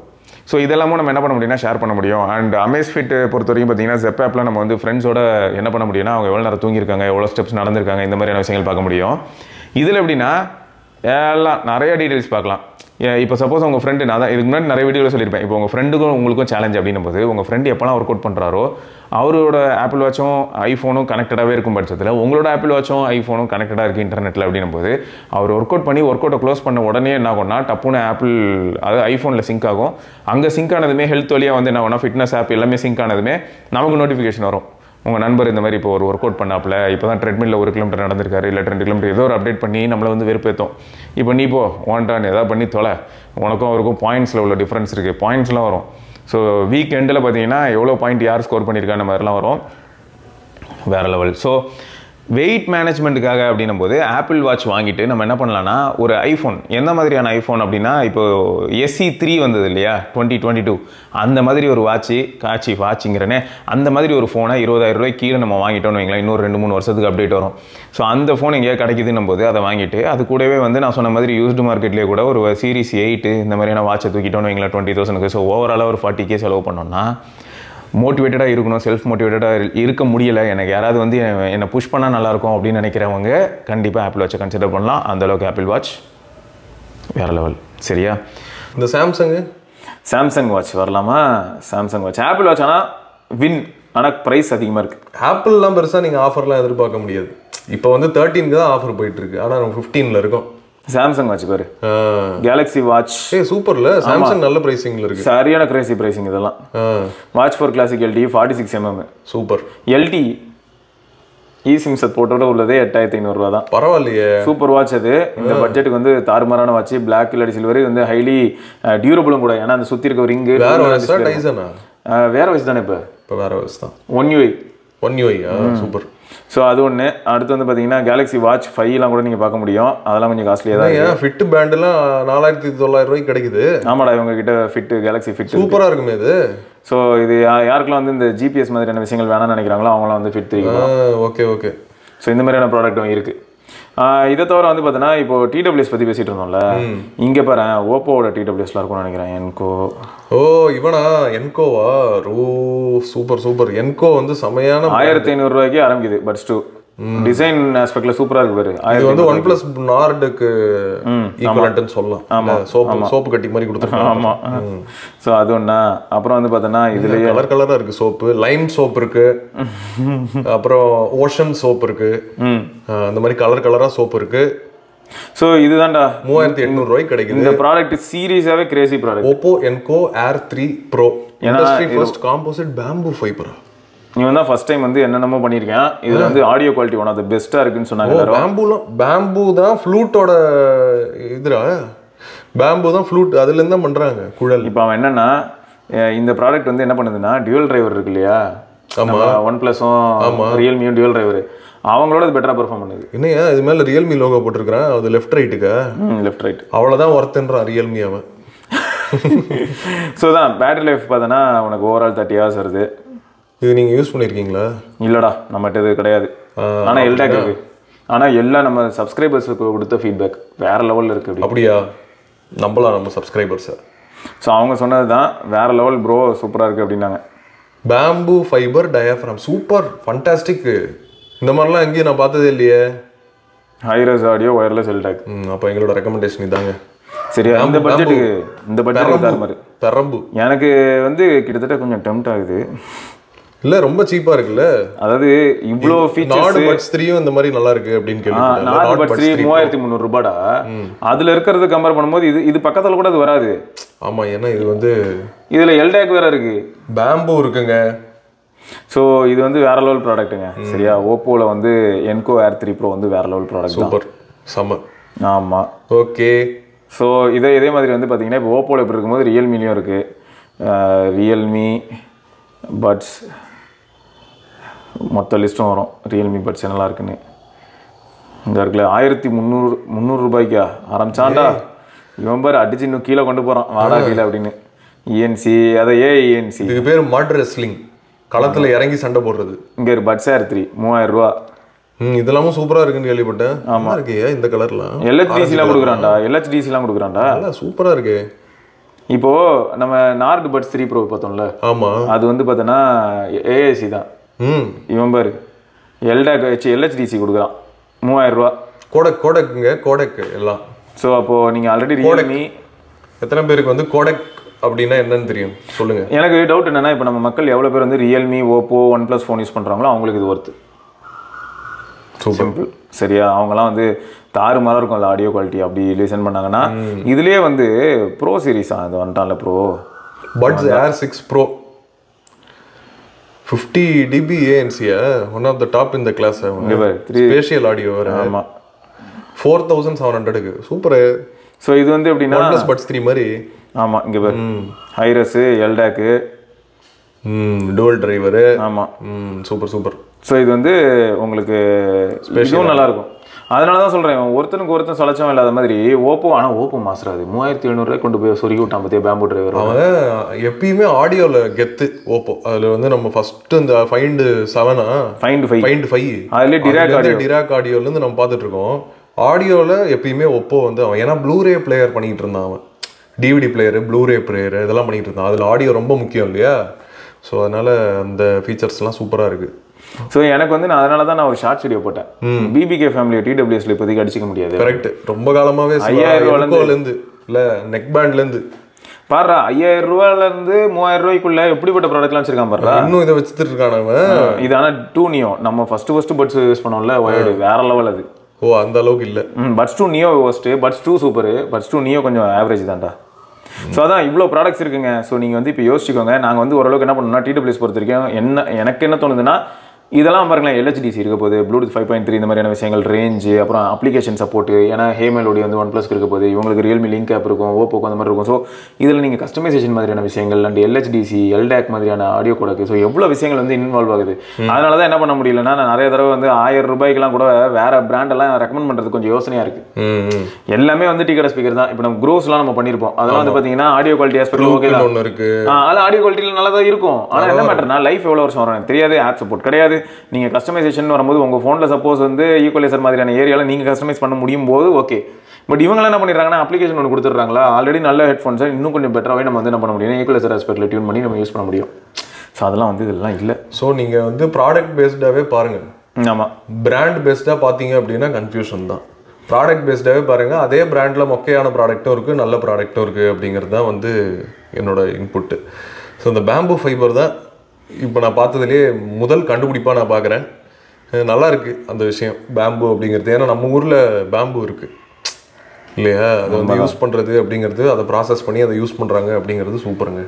ஸோ இதெல்லாமும் நம்ம என்ன பண்ண முடியும்னா ஷேர் பண்ண முடியும். அண்ட் அமேஸ்ஃபிட் பொறுத்த வரைக்கும் பார்த்தீங்கன்னா ஜெப் ஆப்பில் நம்ம வந்து ஃப்ரெண்ட்ஸோட என்ன பண்ண முடியும்னா அவங்க எவ்வளோ நேரம் தூங்கியிருக்காங்க, எவ்வளோ ஸ்டெப்ஸ் நடந்திருக்காங்க, இந்த மாதிரியான விஷயங்கள் பார்க்க முடியும். இதில் எப்படின்னா எல்லாம் நிறைய டீட்டெயில்ஸ் பார்க்கலாம். இப்போ சப்போஸ் உங்கள் ஃப்ரெண்டு, நான் தான் இதுக்கு முன்னாடி நிறைய வீடியோவில் சொல்லியிருப்பேன், இப்போ உங்கள் ஃப்ரெண்டுக்கும் உங்களுக்கும் சேலஞ்ச் அப்படின்னும் போது உங்கள் ஃப்ரெண்டு எப்போலாம் ஒர்க் அவுட் பண்ணுறாரோ அவரோட ஆப்பிள் வாட்சும் ஐஃபோனும் கனெக்டடாகவே இருக்கும் பட்சத்தில் உங்களோட ஆப்பிள் வாட்சும் ஐஃபோனும் கனெக்டடாக இருக்குது இன்டர்நெட்டில் அப்படின்னும் போது அவர் ஒர்க் அவுட் பண்ணி ஒர்க் அவுட்டை க்ளோஸ் பண்ண உடனே என்ன ஆகும்னா டப்புன்னு ஆப்பிள் அதாவது ஐஃபோனில் சிங்க் ஆகும். அங்கே சிங்க் ஆனதுமே ஹெல்த் வழியாக வந்து என்ன ஆகும்னா ஃபிட்னஸ் ஆப் எல்லாமே சிங்க் ஆனதுமே நமக்கு நோட்டிஃபிகேஷன் வரும். உங்கள் நண்பர் இந்த மாதிரி இப்போ ஒரு ஒர்க் அவுட் பண்ணாப்பில் இப்போ தான் ட்ரெட்மில்ல 1 கிலோமீட்டர் நடந்திருக்காரு, இல்லை 2 கிலோமீட்டர் ஏதோ ஒரு அப்டேட் பண்ணி நம்மளை வந்து வெறுப்பேற்றும். இப்போ நீ போ வாண்டான்னு எதாவது பண்ணி தொலை, உனக்கும் அவருக்கும் பாயிண்ட்ஸில் உள்ள டிஃப்ரென்ஸ் இருக்குது, பாயிண்ட்ஸ்லாம் வரும். ஸோ வீக் எண்டில் பார்த்தீங்கன்னா எவ்வளோ பாயிண்ட் யார் ஸ்கோர் பண்ணியிருக்காங்க மாதிரிலாம் வரும், வேறு லெவல். ஸோ வெயிட் மேனேஜ்மெண்ட்டுக்காக அப்படின்னும் போது ஆப்பிள் வாட்ச் வாங்கிட்டு நம்ம என்ன பண்ணலாம்னா ஒரு ஐஃபோன், எந்த மாதிரியான ஐஃபோன் அப்படின்னா இப்போ SE3 வந்தது இல்லையா 2022, அந்த மாதிரி ஒரு வாட்சுங்கிறனே அந்த மாதிரி ஒரு ஃபோனை 20,000 ரூபாய்க்கு கீழே நம்ம வாங்கிட்டோம்னு வைங்களேன், இன்னொரு 2-3 வருஷத்துக்கு அப்டேட் வரும். ஸோ அந்த ஃபோன் எங்கேயா கிடைக்குதுன்னும் போது அதை வாங்கிட்டு அது கூடவே வந்து நான் சொன்ன மாதிரி யூஸ்டு மார்க்கெட்லேயே கூட ஒரு சீரிஸ் 8 இந்த மாதிரியான வாட்சை தூக்கிட்டோன்னு வைங்களேன் 20,000க்கு. ஸோ ஓவராலாக ஒரு 40K செலவு பண்ணோம்னா மோட்டிவேட்டடாக இருக்கணும், செல்ஃப் மோட்டிவேட்டடாக இருக்க முடியலை, எனக்கு யாராவது வந்து என்னை புஷ் பண்ணால் நல்லாயிருக்கும் அப்படின்னு நினைக்கிறவங்க கண்டிப்பாக ஆப்பிள் வாட்சை கன்சிடர் பண்ணலாம். அந்தளவுக்கு ஆப்பிள் வாட்ச் வேறு லெவல். சரியா?
இந்த சாம்சங்
வாட்ச் வரலாமா? சாம்சங் வாட்ச் ஆப்பிள் வாட்ச் ஆனால் வின், ஆனால் ப்ரைஸ் அதிகமாக இருக்குது.
ஆப்பிள்லாம் பெருசாக நீங்கள் ஆஃபர்லாம் எதிர்பார்க்க முடியாது. இப்போ வந்து 13க்கு தான் ஆஃபர் போயிட்டுருக்கு, ஆனால் நம்ம 15ல் இருக்கோம்.
சாம்சங் வாட்ச் பாரு, கேலக்ஸி வாட்ச்
சூப்பர்ல, சாம்சங் நல்ல பிரைசிங்ல இருக்கு,
சரியான கிரேசி பிரைசிங். இதெல்லாம் watch for classic LTE 46mm
super.
LTE eSIM சப்போர்ட்டோட உள்ளதே 8,500 ரூபா தான்.
பரவாயில்லையே,
சூப்பர் வாட்ச் அது. இந்த பட்ஜெட்டுக்கு வந்து தாறுமாறான வாட்ச், பிளாக் இல்லாட்டி சில்வர், வந்து ஹைலி டியூரபிளும் கூட. ஏன்னா அந்த சுத்தி இருக்க ரிங்கு
வேற வயசு தானே, இப்போ வேற வயசு தான். One UI super.
ஸோ அது ஒன்று. அடுத்து வந்து பார்த்தீங்கன்னா கேலக்ஸி வாட்ச் 5லாம் கூட நீங்கள் பார்க்க முடியும், அதெல்லாம் கொஞ்சம் காஸ்ட்லியாக தான்.
ஏன் ஃபிட் பேண்டெலாம் 4,900 ரூபாய்க்கு கிடைக்குது.
ஆமாடா, இவங்க கிட்ட ஃபிட் கேலக்ஸி ஃபிட்
சூப்பராக இருக்குமே இது.
ஸோ இது யாருக்கெல்லாம் வந்து இந்த GPS மாதிரியான விஷயங்கள் வேணாம்னு நினைக்கிறாங்களோ அவங்களாம் வந்து ஃபிட் தெரியும்.
ஓகே.
ஸோ இந்த மாதிரியான ப்ராடக்ட்டும் இருக்குது. இதை தவிர வந்து பார்த்தீங்கன்னா இப்போ TWS பற்றி பேசிகிட்டு இருந்தோம்ல, இங்கே பாரு ஓப்போவோட TWSலாம் இருக்கும்னு நினைக்கிறேன். என்கோ
இவனா என்கோவா? சூப்பர். என்கோ வந்து செமையான
1,500 ரூபாய்க்கு ஆரம்பிக்குது. பட்ஸ் 2 டிசைன் ஆஸ்பெக்ட்ல சூப்பரா இருக்கு பாரு.
இது வந்து OnePlus நார்டுக்கு ஈக்குவலன்ட்னு சொல்லலாம். ஆமா, சோப்பு கட்டி மாதிரி கொடுத்துருக்காங்க.
ஆமா. சோ அது ஒண்ணா. அப்புறம் வந்து பார்த்தனா இதுலயே
கலரா இருக்கு சோப்பு. லைம் சோப் இருக்கு, அப்புறம் ஓஷன் சோப் இருக்கு, அந்த மாதிரி கலரா சோப் இருக்கு.
சோ இதுதான்டா
3,800 ரூபாய்க்கு கிடைக்குது.
இந்த ப்ராடக்ட் சீரியஸாவே crazy product.
Oppo Enco Air 3 Pro industry first composite bamboo fiber.
இவன் தான் ஃபர்ஸ்ட் டைம் வந்து என்னென்னமோ பண்ணியிருக்கேன். இதுல வந்து audio quality one of the பெஸ்ட்டாக இருக்குன்னு சொன்னாங்க.
பேம்பு தான் ஃப்ளூட்டோட இதுரா, பேம்பு தான் ஃப்ளூட் அதுலேருந்து தான் பண்ணுறாங்க குழல்.
இப்போ அவன் என்னன்னா இந்த ப்ராடக்ட் வந்து என்ன பண்ணுதுன்னா டியூவல் டிரைவர் இருக்கு இல்லையா, OnePlusம் ரியல்மியும் டியூவல் டிரைவர், அவங்களோட அது பெட்டராக பெர்ஃபார்ம் பண்ணுது.
என்னையா இது மேலே ரியல்மி லோகோ போட்டிருக்கிறேன், அது லெஃப்ட் ரைட்டுக்கா?
Left right.
அவ்வளோதான் ஒர்த்துன்றான் ரியல்மி அவன்.
ஸோ தான் பேட்டரி லைஃப் பார்த்தோன்னா உனக்கு ஓவரால் 30 hours வருது.
இது நீங்கள் யூஸ் பண்ணியிருக்கீங்களா?
இல்லைடா, நம்மகிட்ட இது கிடையாது. ஆனால் எல்டாக் இருக்கு. ஆனால் எல்லாம் நம்ம சப்ஸ்கிரைபர்ஸுக்கு கொடுத்த ஃபீட்பேக் வேற லெவலில் இருக்குது.
அப்படியா? நம்பலாம் நம்ம சப்ஸ்கிரைபர்ஸை.
ஸோ அவங்க சொன்னது தான் வேற லெவல் ப்ரோ, சூப்பராக இருக்குது அப்படின்னாங்க.
Bamboo fiber diaphragm super fantastic. இந்த மாதிரிலாம் எங்கேயும் நான் பார்த்ததே இல்லையே.
Hi res audio wireless LDAC.
அப்போ எங்களோட ரெக்கமெண்டேஷன் இதாங்க.
சரியா? இந்த பட்ஜெட்டுக்கு தர மாதிரி
பெரம்பு
எனக்கு வந்து கிட்டத்தட்ட கொஞ்சம் டெம்ப்ட் ஆகுது.
இல்ல ரொம்ப சீப்பா இருக்குல்ல.
அதாவது இவ்ளோ ஃபீச்சர்ஸ்
நாட் பட்ஸ் 3 இந்த மாதிரி நல்லா இருக்கு அப்படினு கேள்விப்பட்டேன்.
Not puts 3 3300 ரூபாடா. அதுல இருக்குறது கம்பேர் பண்ணும்போது இது பக்கத்துல கூட அது வராது.
ஆமா, ஏன்னா இது வந்து
இதுல எல்டாக் வேற இருக்கு,
பேம்பு இருக்குங்க.
சோ இது வந்து வேற லெவல் ப்ராடக்ட்டுங்க. சரியா? ஓப்போல வந்து என்கோ Air 3 Pro வந்து வேற லெவல் ப்ராடக்ட்.
சூப்பர் செம.
ஆமா,
ஓகே.
ஸோ இதே மாதிரி வந்து பார்த்தீங்கன்னா இப்போ ஓப்போவில் எப்படி இருக்கும்போது ரியல்மிலையும் இருக்குது. ரியல்மி பட்ஸ் மொத்த லிஸ்ட்டும் வரும். ரியல்மி பட்ஸ் என்னெல்லாம் இருக்குன்னு இந்த இருக்குல்ல. 1300 ரூபாய்க்கா ஆரம்பிச்சான்டா இவன் பேர் அடிச்சு இன்னும் கீழே கொண்டு போகிறான், வாடா கீழே அப்படின்னு. இஎன்சி அதை இஎன்சி
இதுக்கு பேர் மட் ரெஸ்லிங், களத்தில் இறங்கி சண்டை போடுறது.
இங்கே ஒரு பட்ஸ் Air 3 3000 ரூபா.
இதெல்லாமும் சூப்பரா இருக்குன்னு கேள்விப்பட்டேன். ஆமா இருக்கே இந்த கலர்லாம்.
LHDCலாம் கொடுக்குறான்டா, LHDCலாம் கொடுக்குறான்டா.
சூப்பரா இருக்கு.
இப்போ நம்ம நார்ட் பட்ஸ் 3 Pro பார்த்தோம்ல,
ஆமா, அது
வந்து பார்த்தோன்னா AAC தான். இவன் பாரு எல்டாக் வச்சு LHDC கொடுக்குறான் 3000 ரூபா.
கோடக்குங்க, கோடக் எல்லாம்.
ஸோ அப்போ நீங்க ஆல்ரெடி ரியல்மி
எத்தனை பேருக்கு வந்து கோடக் அப்படின்னா என்னன்னு தெரியும் சொல்லுங்க.
எனக்கு டவுட் என்னன்னா, இப்போ நம்ம மக்கள் எவ்வளோ பேர் வந்து Realme, Oppo, OnePlus phone use பண்றாங்களோ அவங்களுக்கு இது ஒர்த்து. சிம்பிள். சரியா? அவங்கலாம் வந்து தாறுமாறாக இருக்கும் அந்த ஆடியோ குவாலிட்டி. அப்படி லிசன் பண்ணாங்கன்னா இதுலேயே வந்து ப்ரோ சீரீஸா அது வந்துட்டான்ல pro
buds Air 6 Pro 50 dB ANC, one of the top in the class. Spatial audio வேற.
ஆமா,
4700க்கு சூப்பர்.
ஸோ இது வந்து எப்படின்னா
OnePlus பட்ஸ் 3 மாதிரி.
ஆமா, இங்கே பாரு ஹைரஸ் எல்டாக்கு
டுவல் டிரைவர்.
ஆமா,
சூப்பர் சூப்பர்.
ஸோ இது வந்து உங்களுக்கு ஸ்பெஷலும் நல்லா இருக்கும். அதனால தான் சொல்கிறேன், ஒருத்தனுக்கு ஒருத்தன் சலச்சம் இல்லாத மாதிரி ஓப்போ. ஆனால் ஓப்போ மாசுறாது 3700 கொண்டு போய் சொருகி விட்டான் பற்றிய பேம்பு டிரைவர்.
அவன் எப்பயுமே ஆடியோவில் கெத்து ஓப்போ. அதில் வந்து நம்ம ஃபஸ்ட்டு இந்த ஃபைண்ட் 7 ஃபைண்ட் 5
அதுலேயே
டிராக் ஆடியோலேருந்து நம்ம பார்த்துட்டு இருக்கோம். ஆடியோவில் எப்பயுமே ஒப்போ வந்து அவன் ஏன்னா ப்ளூரே பிளேயர் பண்ணிக்கிட்டு இருந்தான். அவன் டிவிடி பிளேயரு, ப்ளூரே பிளேயரு இதெல்லாம் பண்ணிக்கிட்டு இருந்தான். அதில் ஆடியோ ரொம்ப முக்கியம் இல்லையா? ஸோ அதனால் அந்த ஃபீச்சர்ஸ்லாம் சூப்பராக இருக்குது.
ஸோ எனக்கு வந்து அதனால தான் நான் ஒரு ஷார்ட்ஸ் வீடியோ போட்டேன். பிபிகே ஃபேமிலியை டிடபிள்யூஎஸ்ல இப்போதைக்கு அடிச்சிக்க முடியாது.
கரெக்ட். ரொம்ப காலமாகவே 5000 ரூபாயிலேருந்து இல்லை நெக் பேண்ட்லேருந்து
பாரு 5000 ரூபாயிலேருந்து 3000 ரூபாய்க்குள்ள எப்படிப்பட்ட ப்ராடக்ட்லாம் வச்சிருக்கான் பாரு.
இன்னும் இதை வச்சுட்டு இருக்கானவன்.
இது ஆனால் 2 நியோ நம்ம ஃபர்ஸ்ட் பட்ஸ் யூஸ் பண்ணோம்ல ஒயர்டு வேற லெவல் அது.
ஓ அந்த அளவுக்கு இல்லை.
Buds 2 Neo first, buds 2 super, buds 2 Neo கொஞ்சம் ஆவரேஜ் தான்டா. ஸோ அதான் இவ்வளோ ப்ராடக்ட்ஸ் இருக்குங்க. ஸோ நீங்கள் வந்து இப்போ யோசிச்சுக்கோங்க. நாங்கள் வந்து ஓரளவுக்கு என்ன பண்ணோம்னா டிடபிள்யூஎஸ் பொறுத்த வரைக்கும் எனக்கு என்ன தோணுதுன்னா, இதெல்லாம் பாருங்களேன் LHDC இருக்க போது, ப்ளூடூத் 5.3 இந்த மாதிரியான விஷயங்கள், ரேஞ்சு, அப்புறம் அப்ளிகேஷன் சப்போர்ட். ஏன்னா ஹேமெலோடி வந்து OnePlusக்கு இருக்க போது, இவங்களுக்கு ரியல்மி லிங்க் ஆப் இருக்கும், ஓப்போக்கு அந்த மாதிரி இருக்கும். ஸோ இதில் நீங்கள் கஸ்டமைசேஷன் மாதிரியான விஷயங்கள் அண்ட் LHDC, எல்டாக் மாதிரியான ஆடியோ கோடக்கு, ஸோ எவ்வளோ விஷயங்கள் வந்து இன்வால்வ் ஆகுது. அதனால தான் என்ன பண்ண முடியலன்னா, நான் நிறைய தடவை வந்து 1000 ரூபாய்க்குலாம் கூட வேற பிராண்டெல்லாம் ரெக்கமெண்ட் பண்ணுறது கொஞ்சம் யோசனையாக இருக்குது. எல்லாமே வந்து டிகேட் ஸ்பீக்கர் தான். இப்போ நம்ம க்ரோஸ்லாம் நம்ம பண்ணியிருப்போம். அதெல்லாம் வந்து பார்த்தீங்கன்னா ஆடியோ குவாலிட்டி ஆஸ்பெக்ட் ஓகே தான் இருக்கு. அதெல்லாம் ஆடியோ குவாலிட்டியில் நல்லா தான் இருக்கும். ஆனால் என்ன மேட்டர்னா லைஃப் எவ்வளோ வருஷம் வரும் எனக்கு தெரியாது. ஆப் சப்போர்ட் கிடையாது. நீங்கள் கஸ்டமைசேஷன் வரும்போது உங்கள் ஃபோனில் சப்போஸ் வந்து ஈக்குவலைசர் மாதிரியான ஏரியாவில் நீங்கள் கஸ்டமைஸ் பண்ண முடியும் போது ஓகே. பட் இவங்களாம் என்ன பண்ணிடுறாங்கன்னா அப்ளிகேஷன் ஒன்று கொடுத்துட்றாங்களா, ஆல்ரெடி நல்ல ஹெட்ஃபோன்ஸை இன்னும் கொஞ்சம் பெட்டராகவே நம்ம வந்து என்ன பண்ண முடியும், ஈக்குவலைசர் ஆஸ்பெக்டில் டியூன் பண்ணி நம்ம யூஸ் பண்ண முடியும். ஸோ அதெல்லாம் வந்து இதெல்லாம் இல்லை.
ஸோ நீங்கள் வந்து ப்ராடக்ட் பேஸ்டாகவே பாருங்கள்.
ஆமாம்,
பிராண்ட் பேஸ்டாக பார்த்தீங்க அப்படின்னா கன்ஃபியூஷன் தான். ப்ராடக்ட் பேஸ்டாகவே பாருங்கள். அதே பிராண்டில் மொக்கையான ப்ராடக்ட்டும் இருக்குது, நல்ல ப்ராடக்ட்டும் இருக்குது அப்படிங்கிறது தான் வந்து என்னோட இன்புட்டு. ஸோ இந்த பேம்பு ஃபைபர் தான் இப்போ நான் பார்த்ததுலேயே முதல் கண்டுபிடிப்பாக நான் பார்க்குறேன். நல்லா இருக்குது அந்த விஷயம் பேம்பு அப்படிங்கிறது. ஏன்னா நம்ம ஊரில் பேம்பு இருக்குது இல்லையா, அதை வந்து யூஸ் பண்ணுறது அப்படிங்கிறது, அதை ப்ராசஸ் பண்ணி அதை யூஸ் பண்ணுறாங்க அப்படிங்கிறது சூப்பருங்க.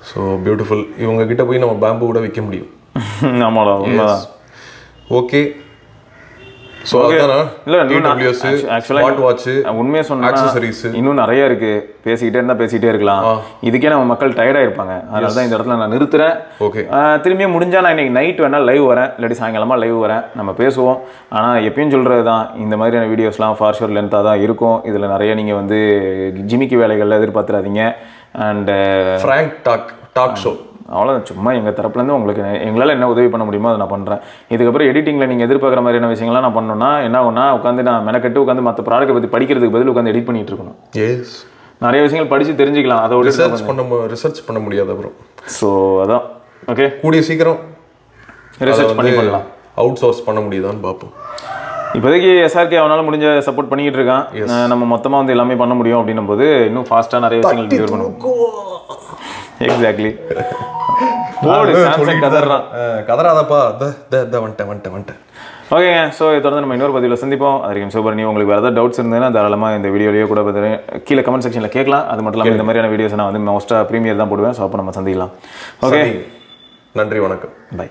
So beautiful. இவங்ககிட்ட போய் நம்ம பேம்பு கூட விற்க முடியும்.
ஆமாடா, உண்மைதான்.
ஓகே, ஸோ அதான்
இல்ல
TWS ஸ்மார்ட் வாட்ச்
உண்மையா சொன்னா
ஆக்சசரிஸ்
இன்னும் நிறைய இருக்கு. பேசிக்கிட்டே இருக்கலாம். இதுக்கே நம்ம மக்கள் டயர்டா இருப்பாங்க. அதனால தான் இந்த இடத்துல நான் நிறுத்துறேன்.
ஓகே,
திரும்பியும் முடிஞ்சா நான் இன்னைக்கு நைட் வேணா லைவ் வரேன், இல்லாட்டி சாயங்காலமா லைவ் வரேன், நம்ம பேசுவோம். ஆனா எப்பயும் சொல்றது தான், இந்த மாதிரியான வீடியோஸ்லாம் ஃபார் ஷூர் லென்த்தாக தான் இருக்கும். இதுல நிறைய நீங்க வந்து ஜிமிக்கி வேலைகள்ல எதிர்பார்த்துறாதீங்க. அண்ட்
ஃப்ராங்க் டாக் ஷோ
அவ்வளோதான். சும்மா எங்கள் தரப்புலேருந்து உங்களுக்கு எங்களால் என்ன உதவி பண்ண முடியுமோ அதை நான் பண்ணுறேன். இதுக்கப்புறம் எடிட்டிங்கில் நீங்கள் எதிர்பார்க்குற மாதிரியான விஷயங்கள்லாம் நான் பண்ணணும்னா என்ன ஆகும்னா, உட்காந்து நான் மெனக்கட்டு உட்காந்து மற்ற ப்ராடக்ட்டை பற்றி படிக்கிறதுக்கு பதில் உட்காந்து எடிட் பண்ணிட்டு இருக்கணும். நிறைய விஷயங்கள் படித்து தெரிஞ்சுக்கலாம். அதோட
ரிசர்ச் பண்ண முடியாது அப்புறம்.
ஸோ அதான் ஓகே,
கூடிய சீக்கிரம்
ரிசர்ச் பண்ணலாம்.
அவுட் சோர்ஸ் பண்ண முடியுதான்னு பார்ப்போம்.
இப்போதைக்கு SRK அவனால் முடிஞ்ச சப்போர்ட் பண்ணிக்கிட்டு இருக்கான். நம்ம மொத்தமாக வந்து எல்லாமே பண்ண முடியும் அப்படின்னும் போது இன்னும் ஃபாஸ்ட்டாக நிறைய விஷயங்கள் டெலிவர் பண்ணுவோம். எக்ஸாக்ட்லி.
கதறாதப்பா, வந்துட்டேன்.
ஓகேங்க. ஸோ இதை தொடர்ந்து நம்ம இன்னொரு பதிவில் சந்திப்போம். அது வரைக்கும் சூப்பர். நீ உங்களுக்கு வேறு ஏதாவது டவுட்ஸ் இருந்ததுன்னா தாராளமாக இந்த வீடியோலேயே கூட கீழே கமெண்ட் செக்ஷனில் கேட்கலாம். அது மட்டும் இல்லாமல் இந்த மாதிரியான வீடியோஸ் நான் வந்து மோஸ்ட்டாக ப்ரீமியர் தான் போடுவேன். ஸோ அப்போ நம்ம சந்திக்கலாம். ஓகே,
நன்றி, வணக்கம்,
பை.